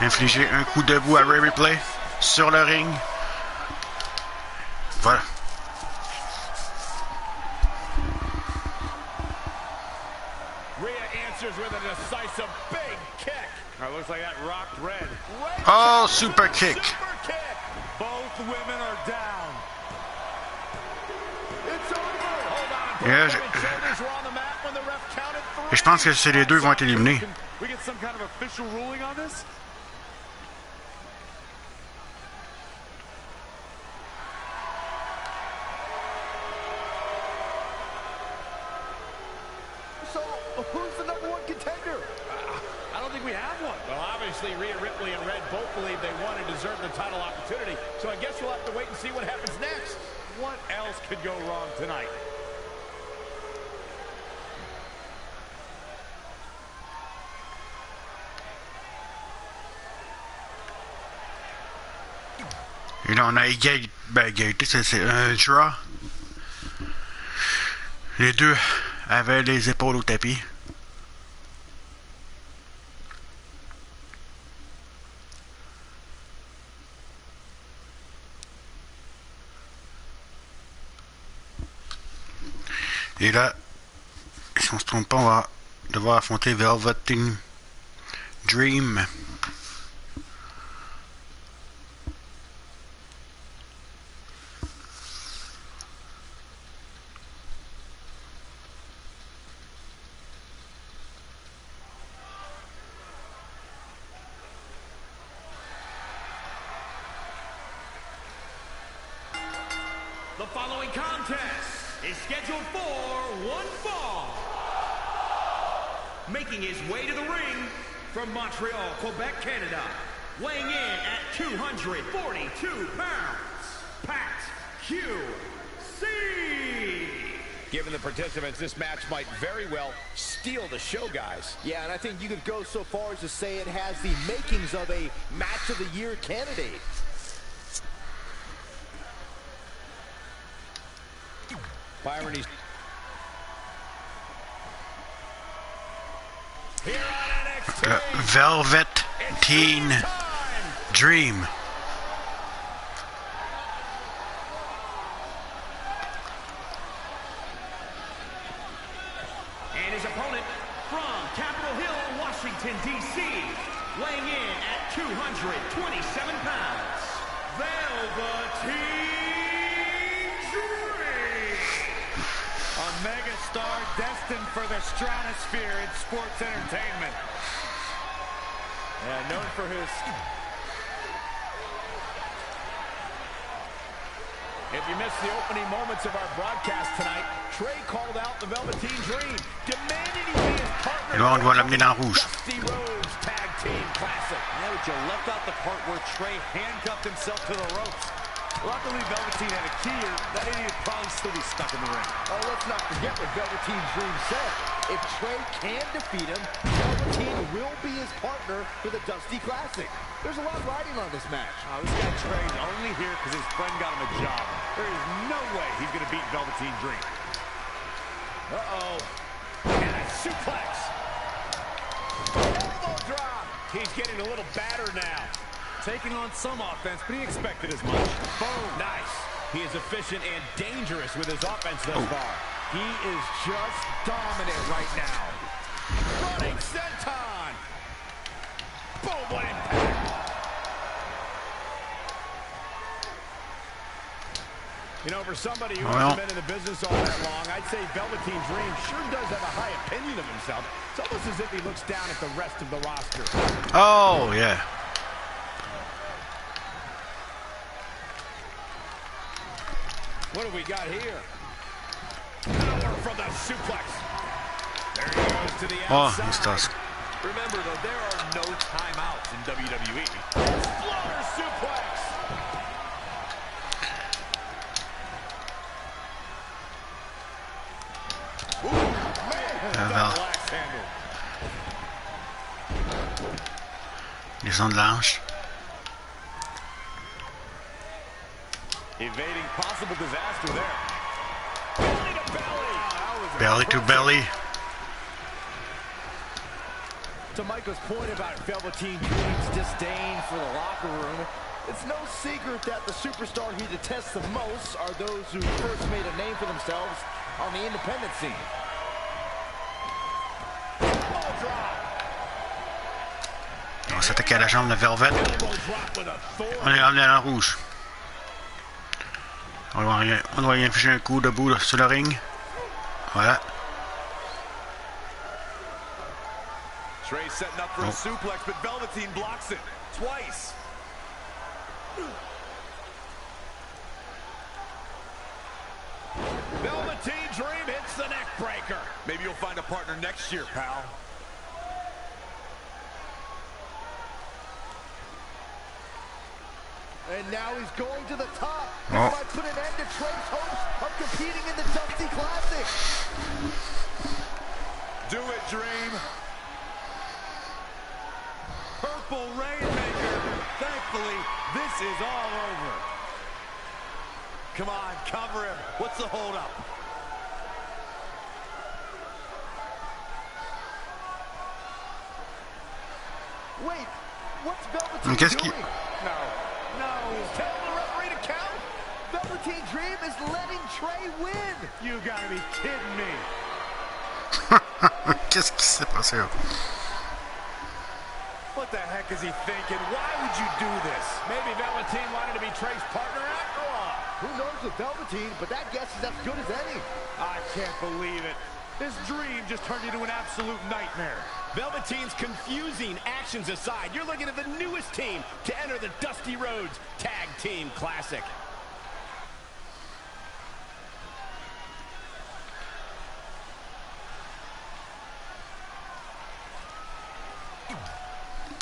A: Infliger un coup debout à Rhea Ripley sur le ring. Voilà.
N: Rhea answers with a decisive big kick. Looks like that rocked red.
A: Oh, super kick.
N: Super kick. Both women are down. It's over. Hold on.
A: Et je pense que c'est les deux qui vont être éliminés.
N: We get some kind of official ruling on this? So, who's the #1 contender? I don't think we have one. Well, obviously, Rhea Ripley and Red both believe they want and deserve the title opportunity, so I guess we'll have to wait and see what happens next. What else could go wrong tonight?
A: Et là, on a égalité, c'est un draw. Les deux avaient les épaules au tapis. Et là, si on se trompe pas, on va devoir affronter Velvet Dream.
D: The following contest is scheduled for one fall. Making his way to the ring from Montreal, Quebec, Canada, weighing in at 242 pounds, Pat QC.
N: Given the participants, this match might very well steal the show, guys.
Q: Yeah, and I think you could go so far as to say it has the makings of a match of the year candidate.
N: Byron, he's
A: Velvet Teen Dream.
D: from Capitol Hill, Washington, D.C., weighing in at 227 pounds, Velveteen Dream.
N: A megastar destined for the stratosphere in sports entertainment. Yeah, known for his... If you missed the opening moments of our broadcast tonight, Trey called out the Velveteen Dream, demanding he be his partner.
A: Et là, on doit l'amener dans le rouge.
N: Dusty Rhodes Tag Team Classic.
P: Yeah, but you left out the part where Trey handcuffed himself to the ropes. Luckily, Velveteen had a key, or that idiot would probably still be stuck in the ring.
Q: Oh, let's not forget what Velveteen Dream said. If Trey can defeat him, Velveteen will be his partner for the Dusty Classic. There's a lot riding on this match.
P: This guy Trey's only here because his friend got him a job. There is no way he's going to beat Velveteen Dream.
N: Uh-oh. And a suplex. Elbow drop. He's getting a little battered now.
P: Taking on some offense, but he expected as much.
N: Boom. Nice. He is efficient and dangerous with his offense thus far. He is just dominant right now. Running senton. Boom, what impact. You know, for somebody who hasn't been in the business all that long, I'd say Velveteen Dream sure does have a high opinion of himself. It's almost as if he looks down at the rest of the roster.
A: Oh, yeah.
N: What have we got here? Power from the suplex. There he goes to the outside.
A: Oh, he's tough.
P: Remember, though, there are no timeouts in WWE.
N: Exploder suplex. Ooh, man, got the axe handle.
A: Descend de l'anche.
N: Evading possible disaster there. Belly to belly.
A: Belly to belly.
Q: To Michael's point about Velveteen Dream's disdain for the locker room, it's no secret that the superstar he detests the most are those who first made a name for themselves on the independent scene.
A: On va s'attaquer à la jambe de Velvet. On est ramené dans le rouge. On doit y infliger un coup debout là, sur le ring. Voilà.
P: Trey setting up for a suplex, but Velveteen blocks it twice.
N: Velveteen Dream hits the neck breaker.
P: Maybe you'll find a partner next year, pal.
Q: And now he's going to the top. This might put an end to Trey's hopes of competing in the Dusty Classic.
P: Do it, Dream. Purple Rainmaker. Thankfully, this is all over. Come on, cover him. What's the holdup?
Q: Wait, what's Velveteen doing? No, he's telling the referee to count. Velveteen Dream is letting Trey win.
N: You gotta be kidding me.
A: Qu'est-ce qui s'est passé là?
N: What the heck is he thinking? Why would you do this? Maybe Velveteen wanted to be Trey's partner after all.
Q: Who knows with Velveteen, but that guess is as good as any.
N: I can't believe it. This dream just turned into an absolute nightmare. Velveteen's confusing actions aside, you're looking at the newest team to enter the Dusty Rhodes Tag Team Classic.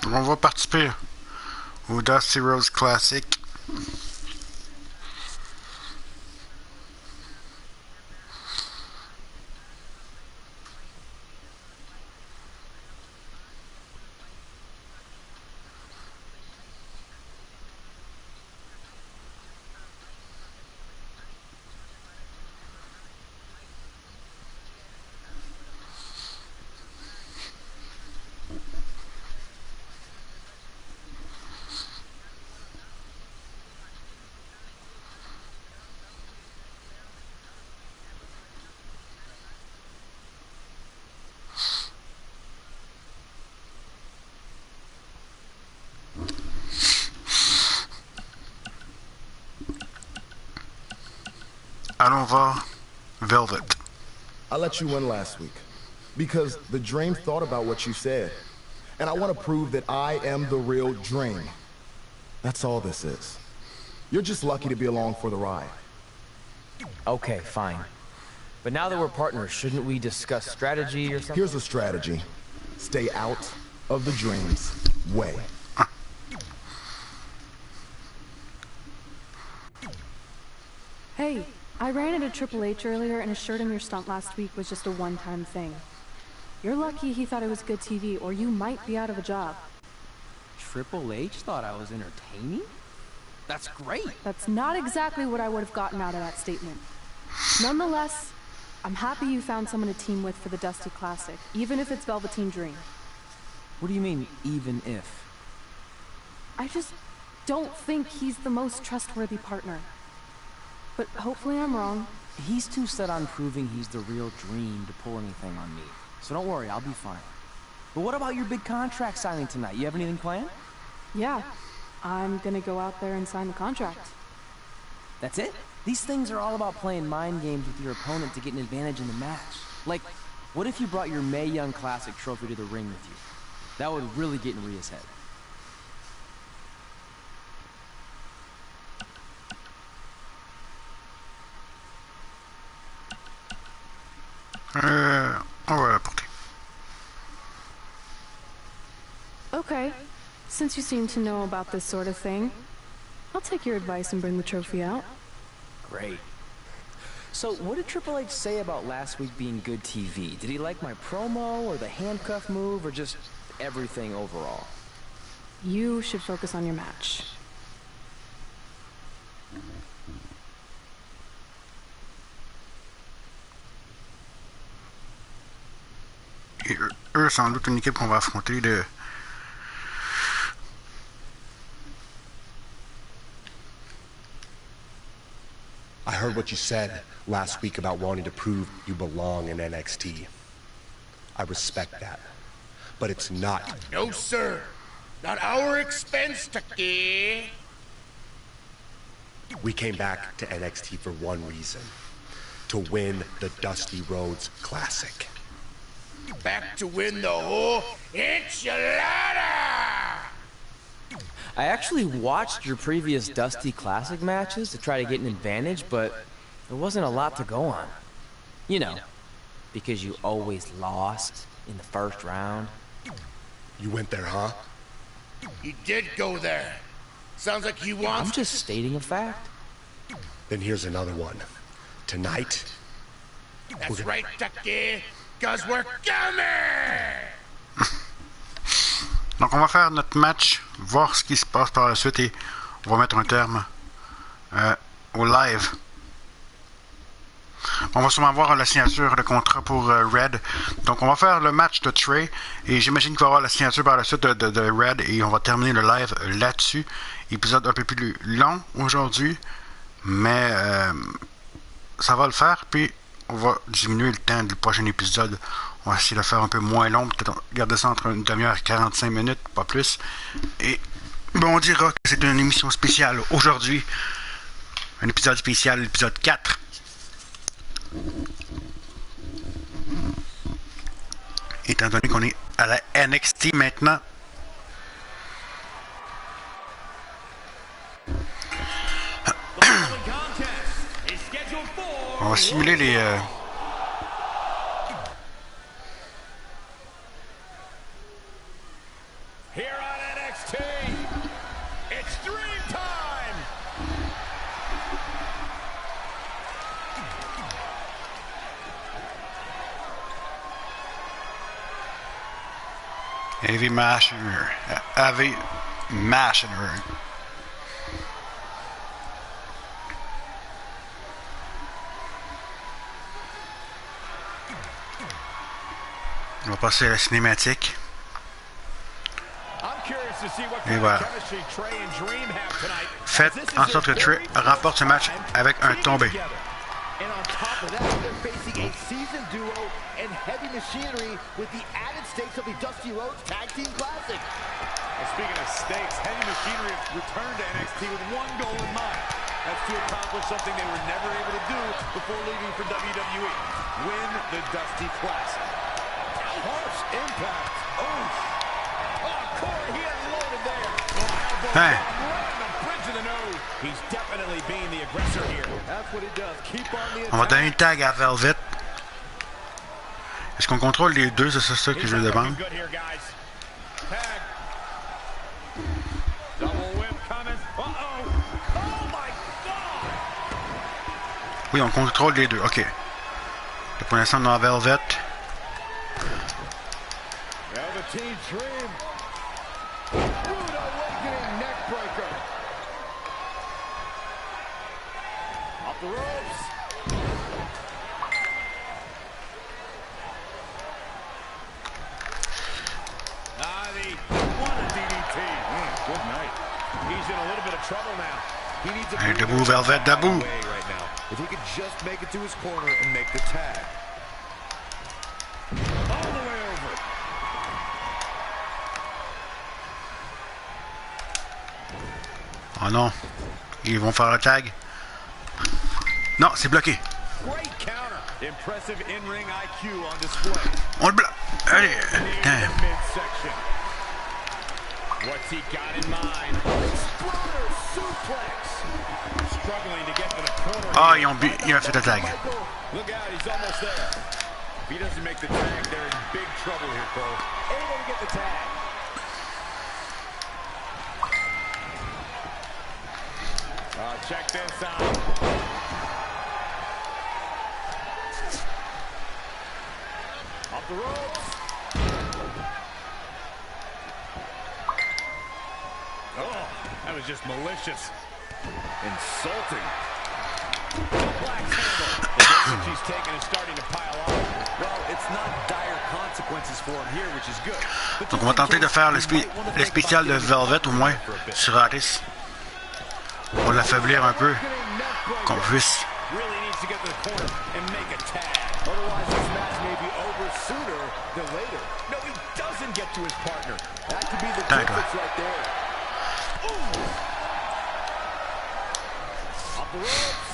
A: On va participer au Dusty Rhodes Classic. Allons voir Velvet.
R: I let you win last week because the Dream thought about what you said. And I want to prove that I am the real Dream. That's all this is. You're just lucky to be along for the ride.
C: Okay, fine. But now that we're partners, shouldn't we discuss strategy or something?
R: Here's a strategy. Stay out of the Dream's way.
B: Hey, I ran into Triple H earlier and assured him your stunt last week was just a one-time thing. You're lucky he thought it was good TV, or you might be out of a job.
C: Triple H thought I was entertaining? That's great.
B: That's not exactly what I would have gotten out of that statement. Nonetheless, I'm happy you found someone to team with for the Dusty Classic, even if it's Velveteen Dream.
C: What do you mean, even if?
B: I just don't think he's the most trustworthy partner. But hopefully I'm wrong.
C: He's too set on proving he's the real Dream to pull anything on me. So don't worry, I'll be fine. But what about your big contract signing tonight? You have anything planned?
B: Yeah, I'm gonna go out there and sign the contract.
C: That's it? These things are all about playing mind games with your opponent to get an advantage in the match. Like, what if you brought your Mae Young Classic trophy to the ring with you? That would really get in Rhea's head.
A: On va l'apporter.
B: Okay, since you seem to know about this sort of thing, I'll take your advice and bring the trophy out.
C: Great. So, what did Triple H say about last week being good TV? Did he like my promo, or the handcuff move, or just everything overall?
B: You should focus on your match.
A: Et eux, sans doute une équipe qu'on va affronter de...
H: I heard what you said last week about wanting to prove you belong in NXT. I respect that. But it's not.
V: No, sir. Not our expense, Tucky.
H: We came back to NXT for one reason. To win the Dusty Rhodes Classic.
V: Back to win the whole enchilada!
C: I actually watched your previous Dusty Classic matches to try to get an advantage, but there wasn't a lot to go on. You know, because you always lost in the first round.
H: You went there, huh?
V: He did go there. Sounds like he wants...
C: I'm just stating a fact.
H: Then here's another one. Tonight...
V: That's right, Tucky, because we're coming!
A: Donc on va faire notre match, voir ce qui se passe par la suite et on va mettre un terme au live. On va sûrement voir la signature de contrat pour Red. Donc on va faire le match de Trey et j'imagine qu'il va y avoir la signature par la suite de Red et on va terminer le live là-dessus. Épisode un peu plus long aujourd'hui, mais ça va le faire. Puis on va diminuer le temps du prochain épisode. On va essayer de faire un peu moins long, peut-être garder ça entre une demi-heure et 45 minutes, pas plus. Et bon, on dira que c'est une émission spéciale aujourd'hui. Un épisode spécial, l'épisode 4. Étant donné qu'on est à la NXT maintenant. On va simuler les...
N: Here on NXT, it's Dream Time!
A: Heavy Machinery. Heavy Machinery. On va passer à la cinématique. Et voilà. Faites en sorte que Trey remporte ce match avec un tombé.
Q: And on top of that, they're facing a seasoned duo and heavy machinery with the added stakes of the Dusty Rhodes Tag Team Classic.
N: Well, speaking of stakes, heavy machinery has returned to NXT with one goal in mind. That's to accomplish something they were never able to do before leaving for WWE. Win the Dusty Classic. Harsh impact. Oof. Oh, Corey, he unloaded there. Oh,
A: Hey.
N: right on the bridge of the nose. He's definitely being the aggressor here. That's what he does. Keep on the attack.
A: On va donner une tag à Velvet. Est-ce qu'on contrôle les deux? C'est ça que je me demande. Oui, on contrôle les deux. OK. Pour l'instant, on a Velvet.
N: Velveteen Dream. Rude awakening neckbreaker. Off the ropes. What a DDT. Good night. He's in a little bit of trouble now. He needs a
A: debout, Velvet, debout.
N: right now. If he could just make it to his corner and make the tag. All the way over.
A: Oh non. Ils vont faire le tag. Non, c'est bloqué.
N: Great counter. Impressive in-ring IQ on display.
A: On le bloque. Allez. Damn.
N: Midsection. What's he got in mind? Exploder suplex. Struggling to get to the corner.
A: Ah, ils ont fait le tag.
N: Look out, he's almost there. If he doesn't make the tag, they're in big trouble here, Cole. Able to get the tag. Check this out. Off the ropes. Oh, that was just malicious. Insulting. Black handle. The damage he's taking is starting to pile on. Well, it's not dire consequences for him here, which is good.
A: Donc on va tenter de faire le spécial de Velvet au moins sur Aris. Pour l'affaiblir un peu. Qu'on puisse.
N: Really needs to get to the corner and make a tag. Otherwise, this match may be over sooner than later. No, he doesn't get to his partner. That could be the difference right there. Ooh. Off the ropes.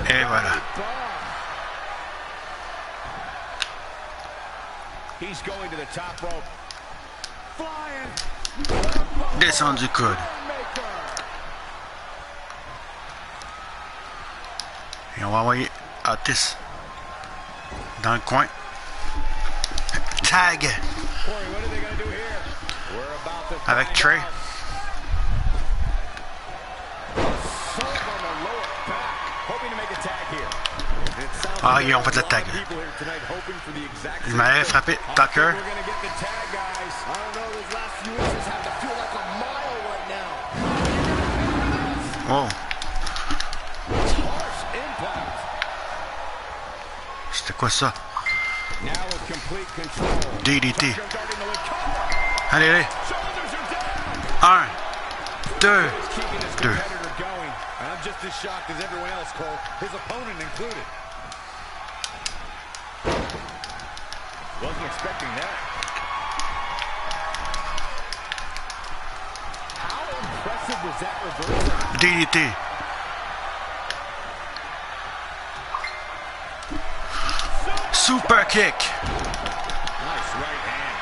A: Et voilà.
N: He's going to the top rope. Flying.
A: Descend du coude. Et on va envoyer Otis dans le coin. Tag. Avec Trey. Ah, ils ont fait le tag. Il m'avait frappé Tucker. Oh. C'était quoi ça? DDT. Allez, allez. 1, 2, 2.
N: I'm just as shocked as everyone else, Cole. His opponent included. Wasn't expecting that. How impressive was that reversal?
A: DDT. Super kick.
N: Nice right hand.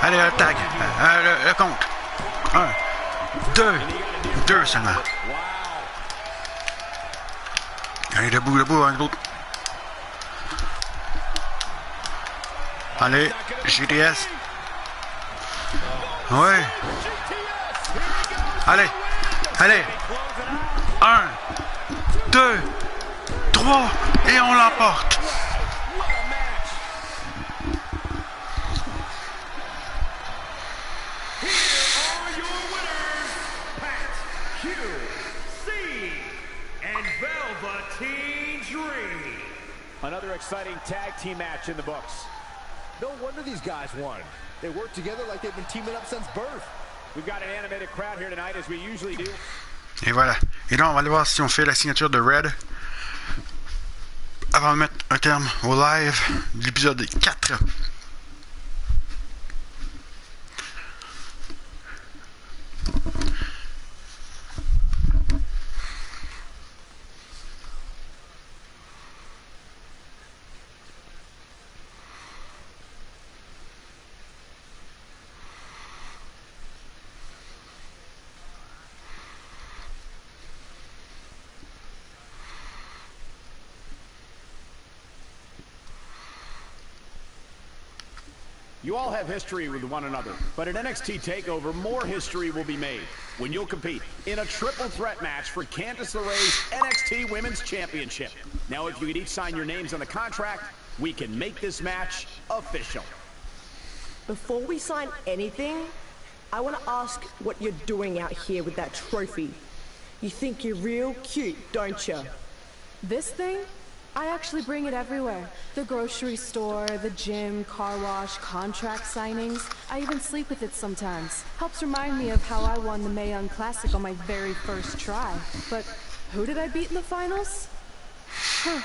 A: Allez, le tag. Le compte. 1, 2, 2 seulement. Allez, debout, debout, un autre. Allez, GTS. Ouais. Allez, allez. 1, 2, 3, et on l'emporte.
N: Another exciting tag team match in the books.
Q: No wonder these guys won. They work together like they've been teaming up since birth.
N: We've got an animated crowd here tonight, as we usually do.
A: Et voilà. Et là, on va aller voir si on fait la signature de Red avant de mettre un terme au live de l'épisode 4.
I: You all have history with one another, but at NXT TakeOver, more history will be made when you'll compete in a triple threat match for Candice LeRae's NXT Women's Championship. Now, if you could each sign your names on the contract, we can make this match official.
F: Before we sign anything, I want to ask what you're doing out here with that trophy. You think you're real cute, don't you?
B: This thing? I actually bring it everywhere. The grocery store, the gym, car wash, contract signings. I even sleep with it sometimes. Helps remind me of how I won the Mae Young Classic on my very first try. But who did I beat in the finals? Huh.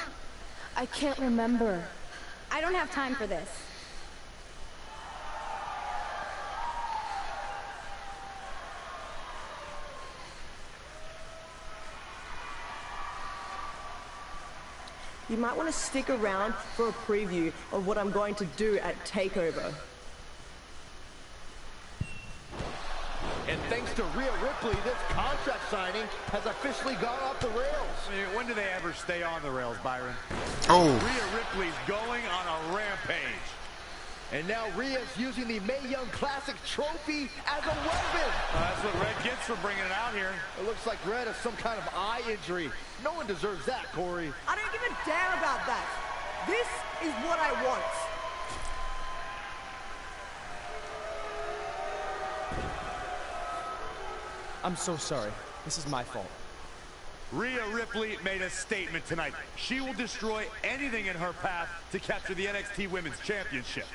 B: I can't remember.
K: I don't have time for this.
F: You might want to stick around for a preview of what I'm going to do at TakeOver.
V: And thanks to Rhea Ripley, this contract signing has officially gone off the rails.
N: When do they ever stay on the rails, Byron?
A: Oh.
N: Rhea Ripley's going on a rampage.
V: And now Rhea's using the Mae Young Classic trophy as a weapon.
N: That's what Red gets for bringing it out here.
V: It looks like Red has some kind of eye injury. No one deserves that, Corey.
F: I don't give a damn about that. This is what I want.
C: I'm so sorry. This is my fault.
N: Rhea Ripley made a statement tonight. She will destroy anything in her path to capture the NXT Women's Championship.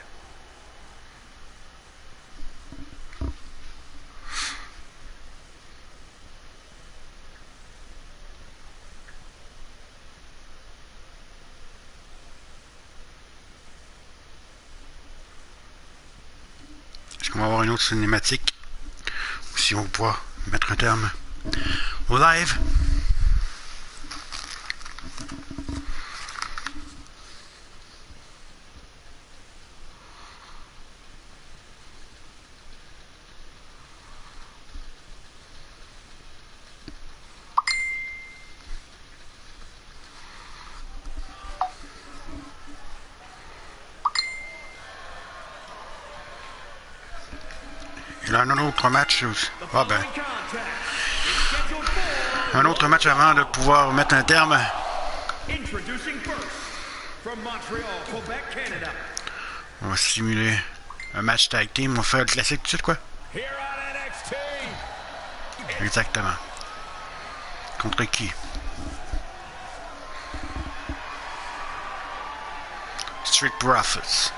A: Est-ce qu'on va avoir une autre cinématique? Ou si on va pouvoir mettre un terme au live? Il y a un autre match aussi. Ah ben. Un autre match avant de pouvoir mettre un terme. On va simuler un match tag team. On va faire le classique tout de suite, quoi. Exactement. Contre qui? Street Profits.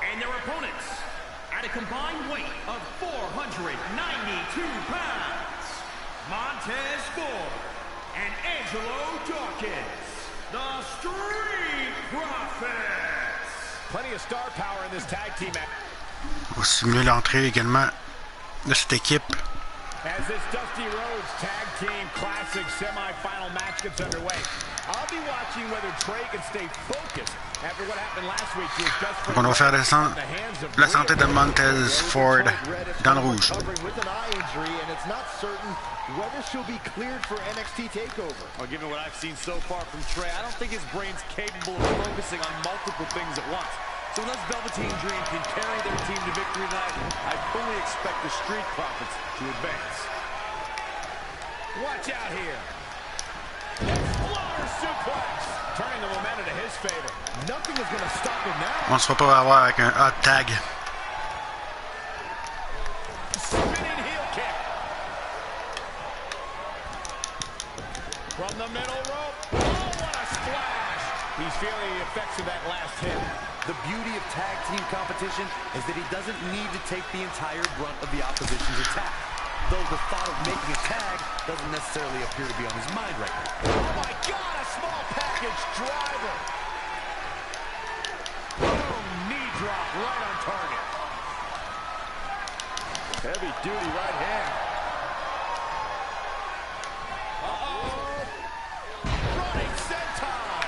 D: And their opponents, at a combined weight of 492 pounds, Montez Ford and Angelo Dawkins, the Street Profits.
I: Plenty of star power in this tag team match.
A: On va simuler l'entrée également de cette équipe.
I: As this Dusty Rhodes Tag Team Classic semi-final match gets underway, I'll be watching whether Trey can stay focused after what happened last week to his best friend.
A: Donc on va faire la santé de Montez Ford dans le rouge.
V: With an eye injury, and it's not certain whether she'll be cleared for NXT TakeOver.
N: Well, given what I've seen so far from Trey, I don't think his brain's capable of focusing on multiple things at once. So unless Velveteen Dream can carry their team to victory tonight, I fully expect the Street Profits to advance.
I: Watch out here. Exploder suplex. Turning the momentum to his favor.
V: Nothing is going to stop him now.
A: On ne se fera pas avoir avec un hot tag.
I: Spinning heel kick.
N: From the middle rope. Oh, what a splash. He's feeling the effects of that last hit.
V: The beauty of tag team competition is that he doesn't need to take the entire brunt of the opposition's attack. Though the thought of making a tag doesn't necessarily appear to be on his mind right now.
N: Oh my God, a small package driver. Boom, knee drop right on target.
V: Heavy duty right hand.
N: Uh-oh. Running senton.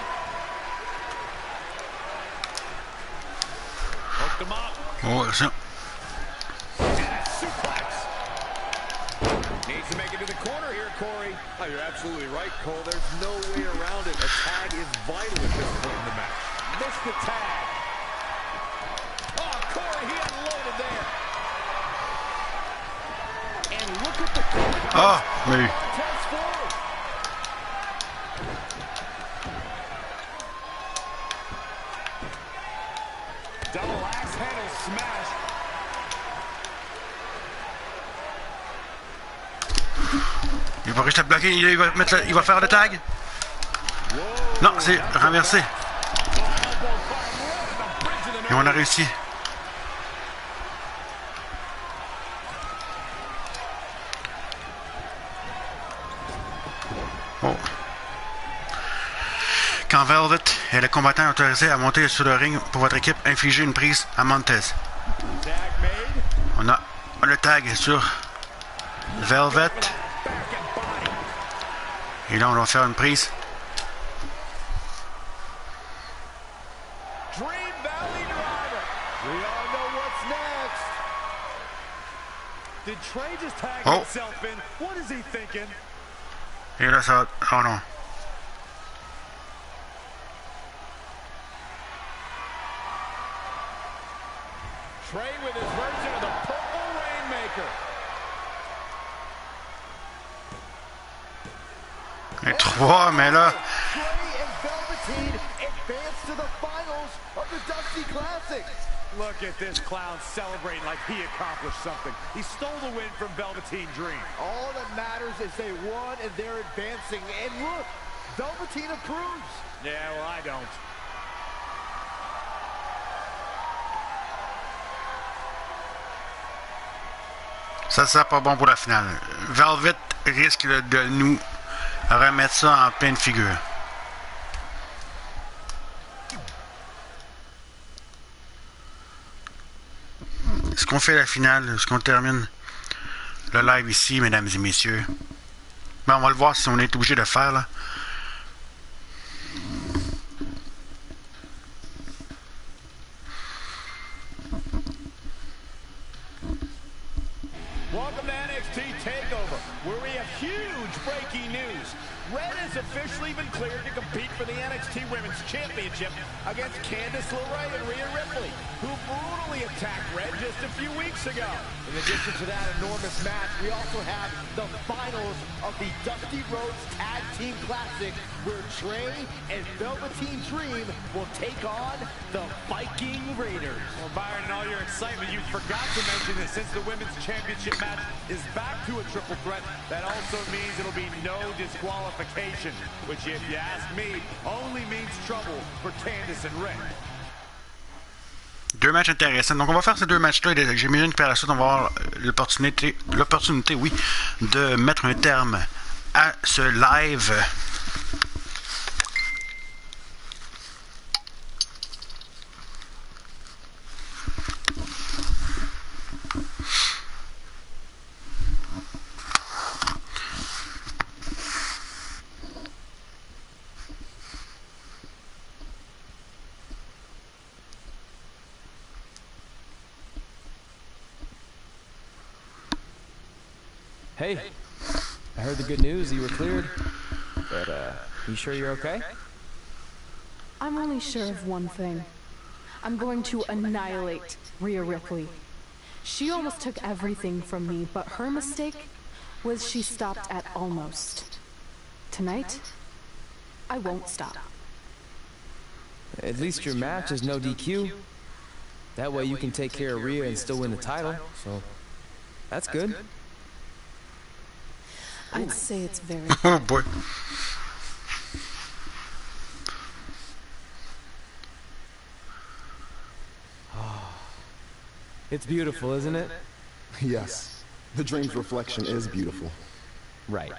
N: Hooked him up.
A: Oh, ça.
N: Needs to make it to the corner here, Corey.
V: Oh, you're absolutely right, Cole. There's no way around it. A tag is vital at this point in the match.
N: Missed the tag. Oh, Corey, he unloaded there. And look at the
A: Ah, mais...
N: double axe handle smash.
A: Il va rester bloqué, il va faire le tag. Non, c'est renversé. Et on a réussi. Oh. Quand Velvet est le combattant autorisé à monter sur le ring pour votre équipe, infligez une prise à Montez. On a le tag sur Velvet. Et là, on va faire une prise.
V: Dream Valley Driver. We all know what's next.
N: Did Trey just tag
A: Oh.
N: himself in? What is he thinking?
A: Et là, ça... Oh non.
N: Trey with his version of the Purple Rainmaker.
A: Et 3, mais là...
V: Trey and Velveteen advance to the finals of the Dusty Classic.
N: Look at this clown celebrating like he accomplished something. He stole the win from Velveteen Dream.
V: All that matters is they won and they're advancing. And look, Velveteen approves.
N: Yeah, well, I don't.
A: Ça sera pas bon pour la finale. Velvet risque de nous remettre ça en pleine figure. Est-ce qu'on fait la finale? Est-ce qu'on termine le live ici, mesdames et messieurs? Ben, on va le voir si on est obligé de le faire, là.
N: Welcome to NXT TakeOver, where we have huge breaking news. Red has officially been cleared to compete for the NXT Women's Championship against Candice LeRae and Rhea Ripley, who brutally attacked Red just a few weeks ago.
V: In addition to that enormous match, we also have the finals of the Dusty Rhodes Tag Team Classic, where Trey and Velveteen Dream will take on the Viking Raiders.
N: Well, Byron, in all your excitement, you forgot to mention that since the Women's Championship match is back to a triple threat, that also means it'll be no disqualification, which, if you ask me, only means trouble for Candice and Red.
A: Deux matchs intéressants. Donc, on va faire ces deux matchs-là. J'imagine que par la suite, on va avoir l'opportunité, oui, de mettre un terme à ce live.
C: Hey, I heard the good news. You were cleared. But, you sure you're okay?
B: I'm only sure of one thing. I'm going to annihilate Rhea Ripley. She almost took everything from me, but her mistake was she stopped at almost. Tonight, I won't stop.
C: At least your match is no DQ. That way you can take care of Rhea and still win the title, so that's good.
B: I'd say it's very...
A: Oh boy.
C: It's beautiful, isn't it?
R: Yes. The Dream's reflection is beautiful.
C: Right.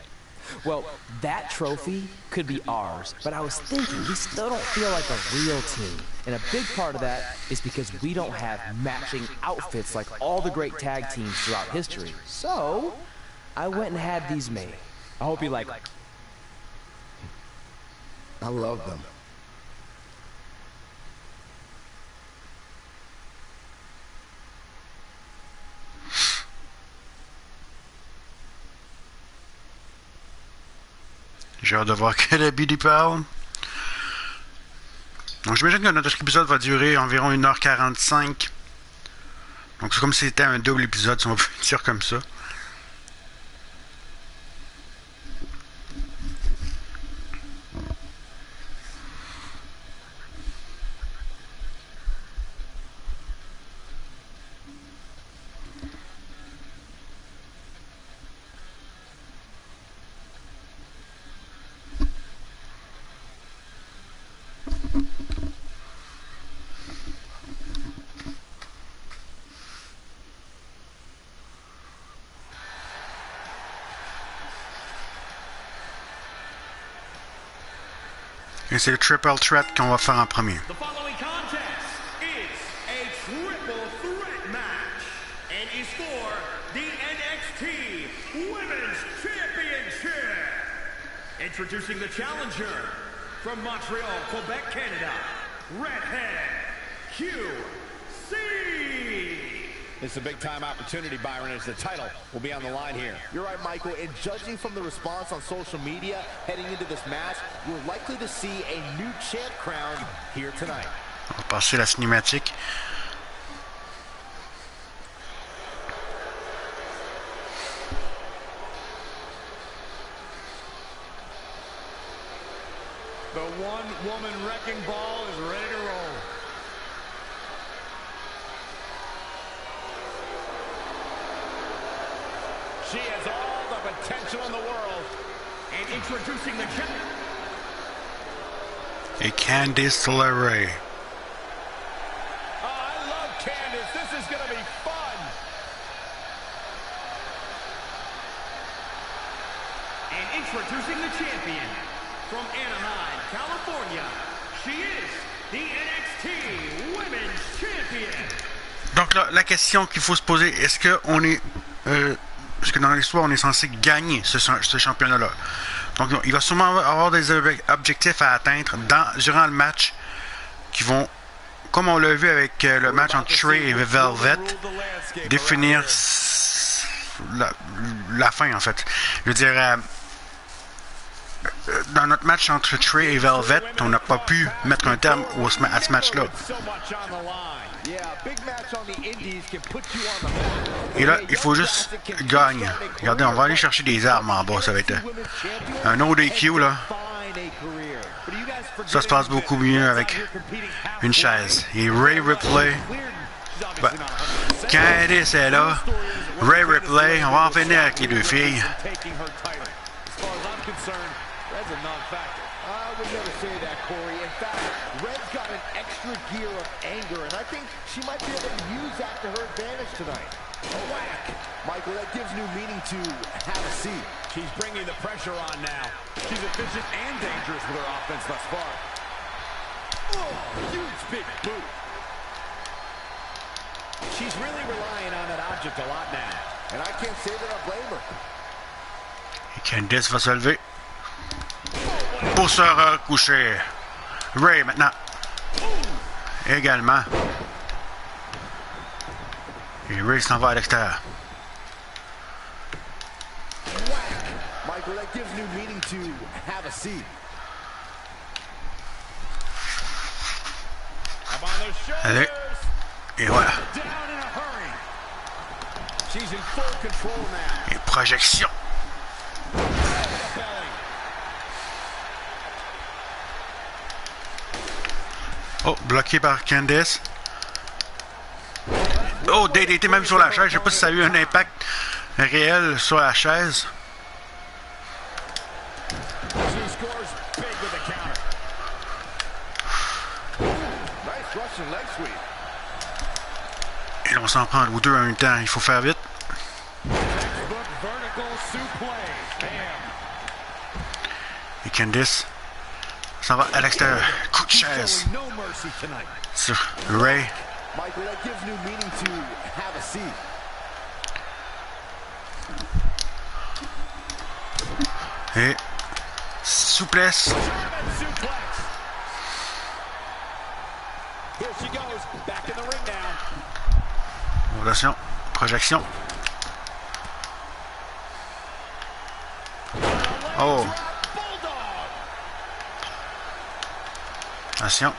C: Well, that trophy could be ours, but I was thinking we still don't feel like a real team. And a big part of that is because we don't have matching outfits like all the great tag teams throughout history. So, I went and had these made. I hope you like them.
R: I love them.
A: J'ai hâte de voir quel habit il parle. Donc j'imagine que notre épisode va durer environ 1h45. Donc c'est comme si c'était un double épisode, si on peut dire comme ça. Et c'est le triple threat qu'on va faire en premier.
D: The following contest is a triple threat match and is for the NXT Women's Championship. Introducing the challenger from Montreal, Quebec, Canada, Redhead QC.
I: It's a big-time opportunity, Byron, as the title will be on the line here.
V: You're right, Michael, and judging from the response on social media heading into this match, we're likely to see a new champ crowned here tonight.
A: On va passer la cinématique.
P: The one-woman wrecking ball is ready to roll.
D: She has all the potential in the world. And introducing the champion.
A: Et Candice LeRae.
P: Oh, I love Candice. This is going to be fun.
D: And introducing the champion from Anaheim, California. She is the NXT Women's Champion.
A: Donc là, la question qu'il faut se poser, est-ce que dans l'histoire, on est censé gagner ce championnat-là? Donc, il va sûrement avoir des objectifs à atteindre durant le match qui vont, comme on l'a vu avec le match entre Trey et Velvet, définir la fin, en fait. Je veux dire, dans notre match entre Trey et Velvet, on n'a pas pu mettre un terme à ce match-là. Et là, il faut juste gagner. Regardez, on va aller chercher des armes en bas. Ça va être un ODQ, là. Ça se passe beaucoup mieux avec une chaise. Et Ray Ripley. Ben, Candice est là. Ray Ripley. On va en finir avec les deux filles.
V: Red's a non-factor. I would never say that, Corey. In fact, Red's got an extra gear of anger, and I think she might be able to use that to her advantage tonight. A whack. Michael, that gives new meaning to have a seat.
I: She's bringing the pressure on now. She's efficient and dangerous with her offense thus far.
V: Oh, huge big boot.
I: She's really relying on that object a lot now.
V: And I can't say that I blame her.
A: Et Candice va se lever pour se recoucher. Ray maintenant. Également. Et Ray s'en va à l'extérieur.
V: Michael, that gives new meaning to have a seat.
A: Allez. Et voilà.
I: She's in full control now.
A: Et projection. Oh, bloqué par Candice. Oh, DDT même sur la chaise. Je sais pas si ça a eu un impact réel sur la chaise. Et là, va s'en prendre aux deux en même temps. Il faut faire vite. Et Candice s'en va à l'extérieur. Coup de chaise sur Ray. Et souplesse. Rotation, projection. Oh. Attention.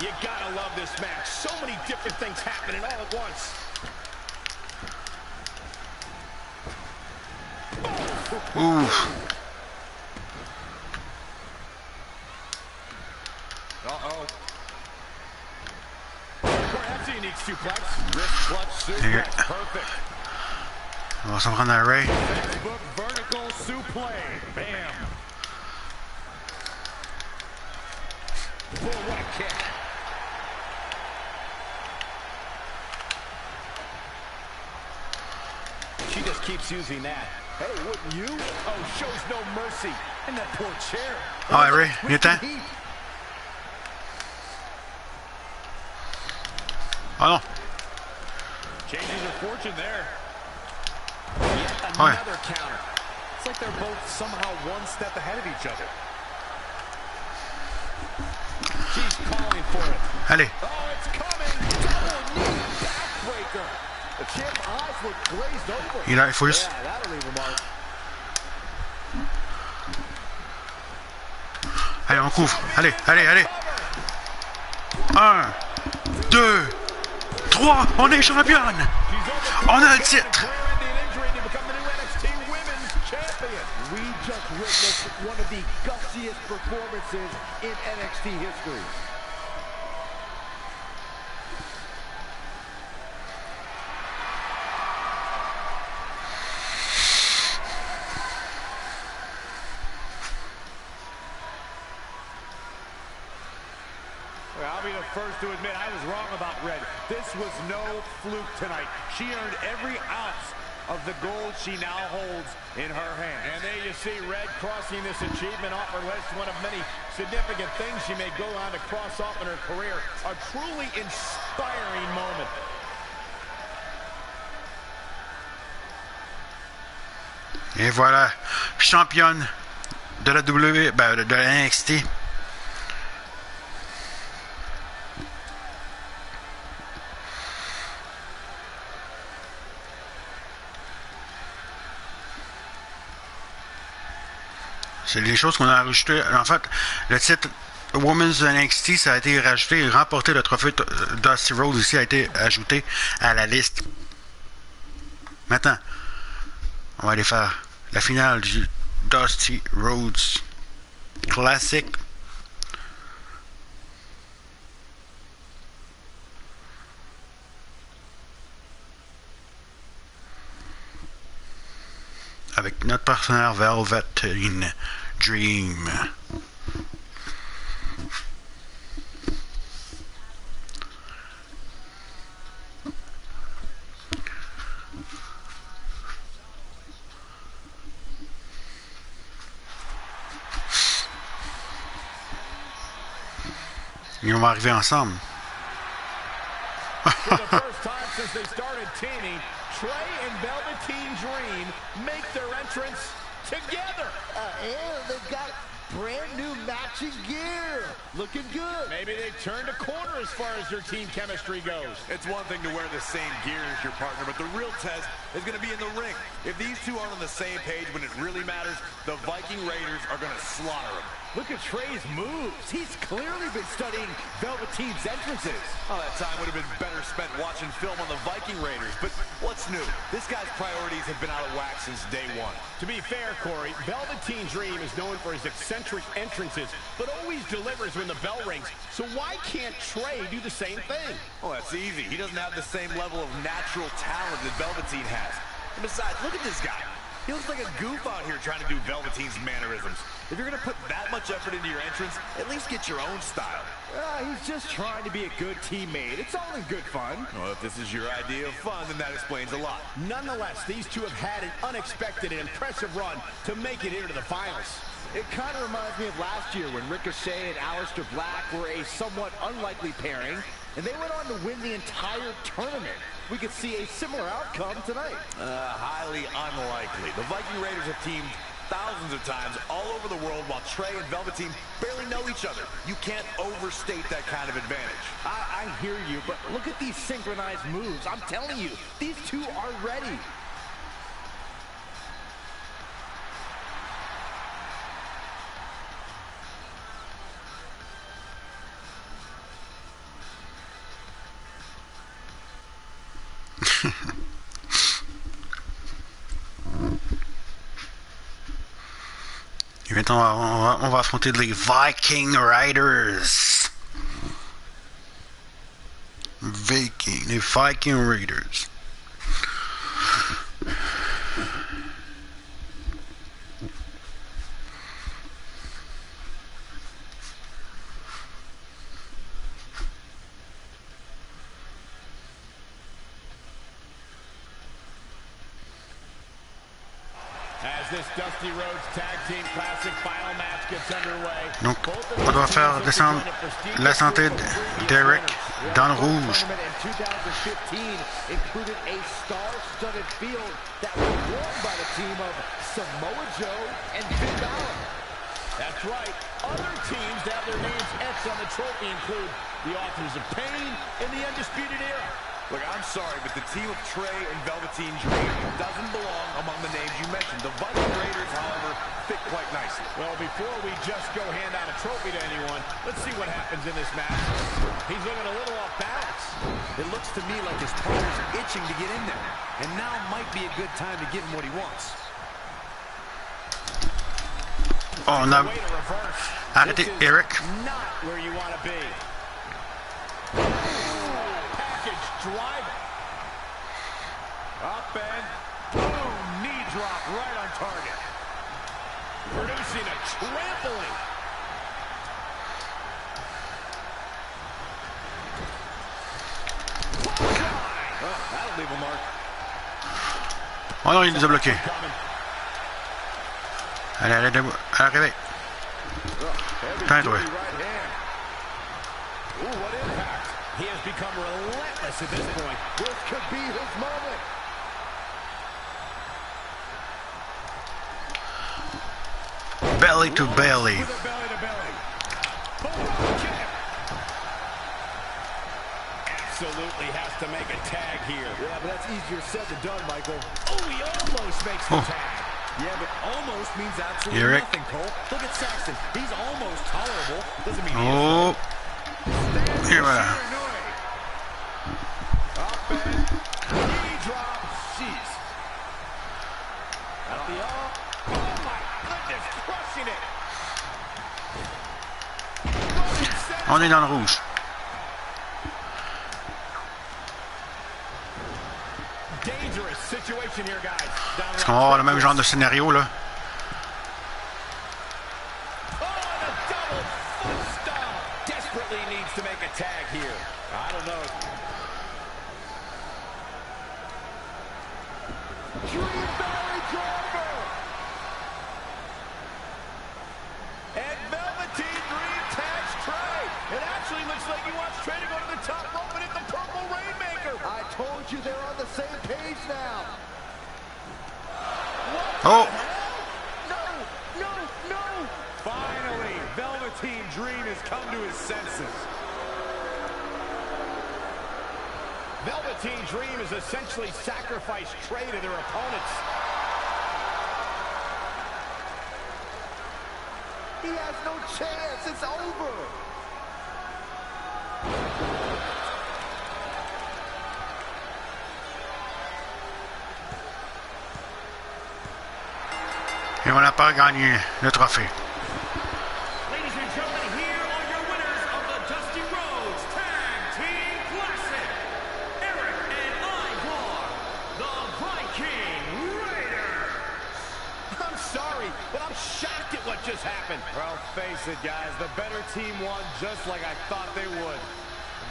I: You gotta love this match. So many different things happening all at once.
A: Ooh.
N: Uh-oh. That's a unique suplex. Wrist clutch suplex. Perfect.
A: On va s'en prendre à Ray.
N: Facebook vertical suplex. Bam. Full right kick. She just keeps using that. Hey, wouldn't you? Oh, shows no mercy. And that poor chair.
A: Ah, ouais, Ray, il est temps. Ah non.
N: Changing their fortune there.
P: Yet another counter. It's like they're both somehow one step ahead of each other.
N: She's calling for it.
A: Allez.
N: Oh, it's coming. Double knee backbreaker. The champ's eyes look glazed over.
A: Il faut juste.
N: Yeah, that'll leave a mark.
A: Allez, on couvre. Allez, allez, allez. 1, 2, 3. On est championne. On a le titre.
V: We just witnessed one of the gutsiest performances in NXT history.
P: I'll be the first to admit I was wrong about Red. This was no fluke tonight. She earned every ounce of the gold she now holds in her hand.
I: And there you see Red crossing this achievement off her list. One of many significant things she may go on to cross off in her career. A truly inspiring moment.
A: Et voilà, championne de la WWE, de la NXT. C'est les choses qu'on a rajoutées. En fait, le titre Women's NXT, ça a été rajouté. Remporter le trophée Dusty Rhodes aussi a été ajouté à la liste. Maintenant, on va aller faire la finale du Dusty Rhodes Classic. Avec notre partenaire Velveteen Dream. Et on va arriver ensemble.
I: For the first time since they started teaming, Trey and Velveteen Dream make their entrance together.
V: And they've got brand new matching gear. Looking good.
I: Maybe they've turned a corner as far as their team chemistry goes.
P: It's one thing to wear the same gear as your partner, but the real test is going to be in the ring. If these two aren't on the same page when it really matters, the Viking Raiders are going to slaughter them.
V: Look at Trey's moves. He's clearly been studying Velveteen's entrances.
P: Oh, that time would have been better spent watching film on the Viking Raiders. But what's new? This guy's priorities have been out of whack since day one.
I: To be fair, Corey, Velveteen Dream is known for his eccentric entrances, but always delivers when the bell rings. So why can't Trey do the same thing?
P: Oh, that's easy. He doesn't have the same level of natural talent that Velveteen has. And besides, look at this guy. He looks like a goof out here trying to do Velveteen's mannerisms. If you're going to put that much effort into your entrance, at least get your own style.
I: He's just trying to be a good teammate. It's all in good fun.
P: Well, if this is your idea of fun, then that explains a lot.
I: Nonetheless, these two have had an unexpected and impressive run to make it here to the finals. It kind of reminds me of last year when Ricochet and Aleister Black were a somewhat unlikely pairing, and they went on to win the entire tournament. We could see a similar outcome tonight.
P: Highly unlikely. The Viking Raiders have teamed thousands of times all over the world while Trey and Velveteen barely know each other. You can't overstate that kind of advantage.
I: I hear you, but look at these synchronized moves. I'm telling you, these two are ready.
A: Et maintenant, on va affronter les Viking Raiders. Les Viking Raiders.
I: This Dusty Rhodes Tag Team Classic final match gets underway.
A: Donc, on doit faire descendre la santé d'Eric dans le rouge.
V: In 2015 included a star-studded field that was won by the team of Samoa Joe and Finn Balor.
I: That's right. Other teams that have their names etched on the trophy include the Authors of Pain and the Undisputed Era.
P: Look, I'm sorry, but the team of Trey and Velveteen Dream doesn't belong among the names you mentioned. The Viking Raiders, however, fit quite nicely.
I: Well, before we just go hand out a trophy to anyone, let's see what happens in this match. He's looking a little off balance.
C: It looks to me like his partner's itching to get in there. And now might be a good time to give him what he wants.
A: Oh, on a arrêté Eric.
I: Not where you want to be. Driver. Up and boom, knee drop right on target. Producing a trampling.
P: Oh, that'll leave a mark.
A: Oh non, il nous a bloqué. Allez, allez, arrivez. Tain-toi.
I: What impact. He has become relentless at this point. This could be his moment.
A: Belly to belly.
I: Belly to belly. Absolutely has to make a tag here.
V: Yeah, but that's easier said than done, Michael.
I: Oh, he almost makes the tag.
C: Yeah, but almost means absolutely
A: Eric.
C: nothing, Cole. Look at Saxton. He's almost tolerable. Doesn't mean
A: Oh. Et voilà.
I: Up and knee drop. Jeez. At the oh my goodness, crushing it.
A: On est dans le rouge.
I: Dangerous situation here, guys.
A: Est-ce qu'on va avoir le même genre de scénario là?
I: Desperately needs to make a tag here. I don't know.
V: Dream Belly Driver.
I: And Velveteen Dream tags Trey. It actually looks like he wants Trey to go to the top rope and hit the Purple Rainmaker.
V: I told you they're on the same page now.
A: Oh.
I: No. Finally, Velveteen Dream has come to his senses. Velveteen Dream has essentially sacrificed Trey to their opponents.
V: He has no chance. It's over.
A: Et on n'a pas gagné le trophée.
D: Ladies and gentlemen, here are your winners of the Dusty Rhodes Tag Team Classic. Eric and Ivar, the Viking Raiders.
N: but I'm shocked at what just happened.
P: Well, face it, guys. The better team won just like I thought they would.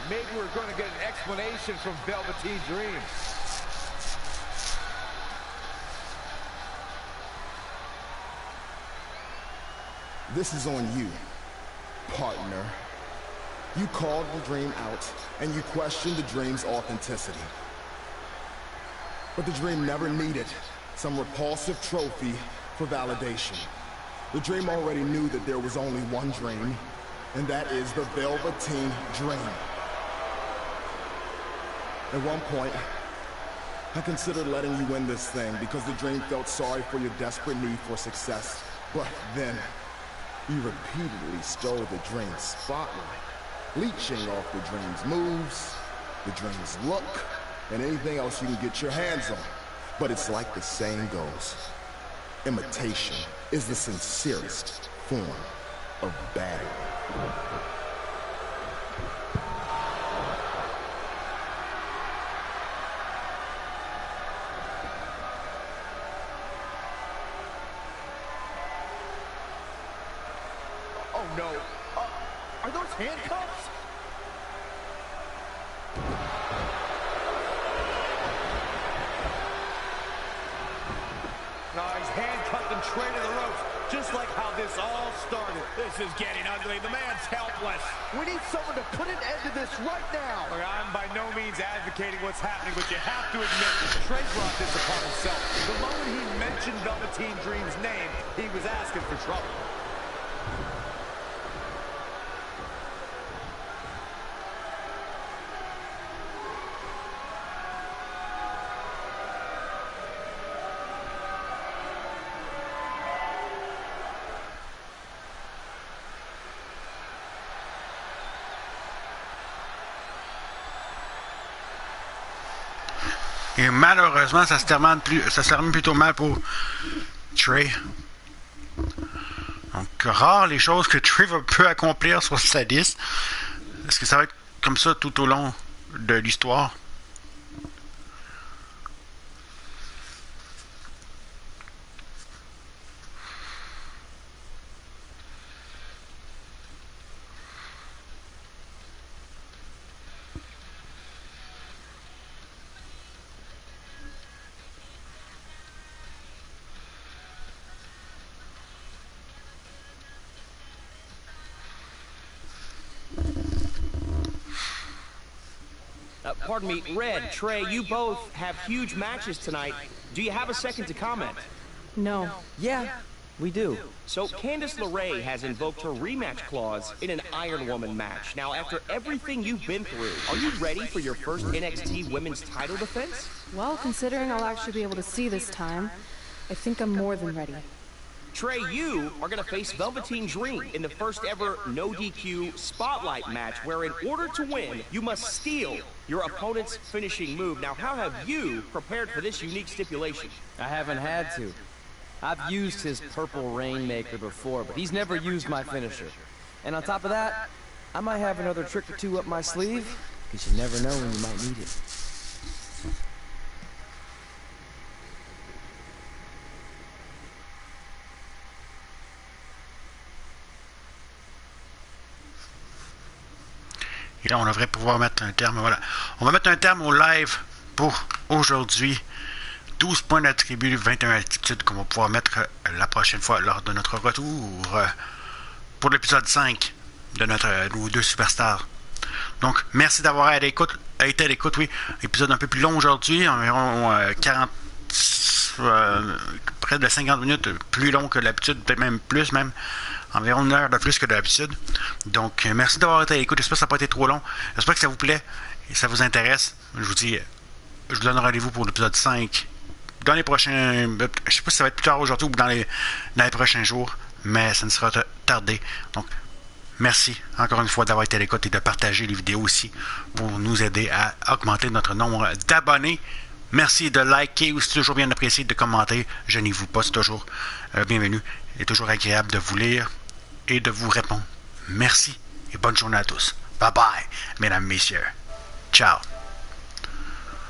P: Maybe we're going to get an explanation from Velveteen Dream.
R: This is on you, partner. You called the Dream out, and you questioned the Dream's authenticity. But the Dream never needed some repulsive trophy for validation. The Dream already knew that there was only one Dream, and that is the Velveteen Dream. At one point, I considered letting you win this thing because the Dream felt sorry for your desperate need for success. But then, you repeatedly stole the Dream's spotlight, leeching off the Dream's moves, the Dream's look, and anything else you can get your hands on. But it's like the saying goes, imitation is the sincerest form of battle.
N: Oh no. Are those handcuffs?
P: No, he's handcuffed and Trey to the ropes, just like how this all started.
N: This is getting ugly. The man's helpless.
V: We need someone to put an end to this right now.
P: Look, I'm by no means advocating what's happening, but you have to admit, Trey brought this upon himself. The moment he mentioned Velveteen Dream's name, he was asking for trouble.
A: Et malheureusement, ça se termine plutôt mal pour Trey. Donc, rare les choses que Trey peut accomplir sur sa liste. Est-ce que ça va être comme ça tout au long de l'histoire?
C: Pardon me, Red, Trey, you both have huge matches tonight. Do you have a second to comment?
B: No.
C: Yeah, we do. So Candice LeRae has invoked her rematch clause in an Iron Woman match. Now, after everything you've been through, are you ready for your first NXT Women's title defense?
B: Well, considering I'll actually be able to see this time, I think I'm more than ready.
C: Trey, you are going to face Velveteen Dream in the first ever no DQ spotlight match where in order to win, you must steal your opponent's finishing move. Now, how have you prepared for this unique stipulation?
J: I haven't had to. I've used his purple Rainmaker before, but he's never used my finisher. And on top of that, I might have another trick or two up my sleeve, because you never know when you might need it.
A: Et là, on devrait pouvoir mettre un terme. Voilà. On va mettre un terme au live pour aujourd'hui. 12 points d'attribut, 21 attitudes qu'on va pouvoir mettre la prochaine fois lors de notre retour pour l'épisode 5 de nos deux superstars. Donc, merci d'avoir été à l'écoute. Oui, épisode un peu plus long aujourd'hui, environ 40, près de 50 minutes plus long que d'habitude, peut-être même plus, environ une heure de plus que d'habitude. Donc, merci d'avoir été à l'écoute. J'espère que ça n'a pas été trop long. J'espère que ça vous plaît et ça vous intéresse. Je vous dis, je vous donne rendez-vous pour l'épisode 5 dans les prochains... Je ne sais pas si ça va être plus tard aujourd'hui ou dans les prochains jours, mais ça ne sera tardé. Donc, merci encore une fois d'avoir été à l'écoute et de partager les vidéos aussi pour nous aider à augmenter notre nombre d'abonnés. Merci de liker ou si c'est toujours bien apprécié de commenter. Gênez-vous pas, c'est toujours bienvenu. Il est toujours agréable de vous lire et de vous répondre. Merci et bonne journée à tous. Bye bye, mesdames, messieurs. Ciao.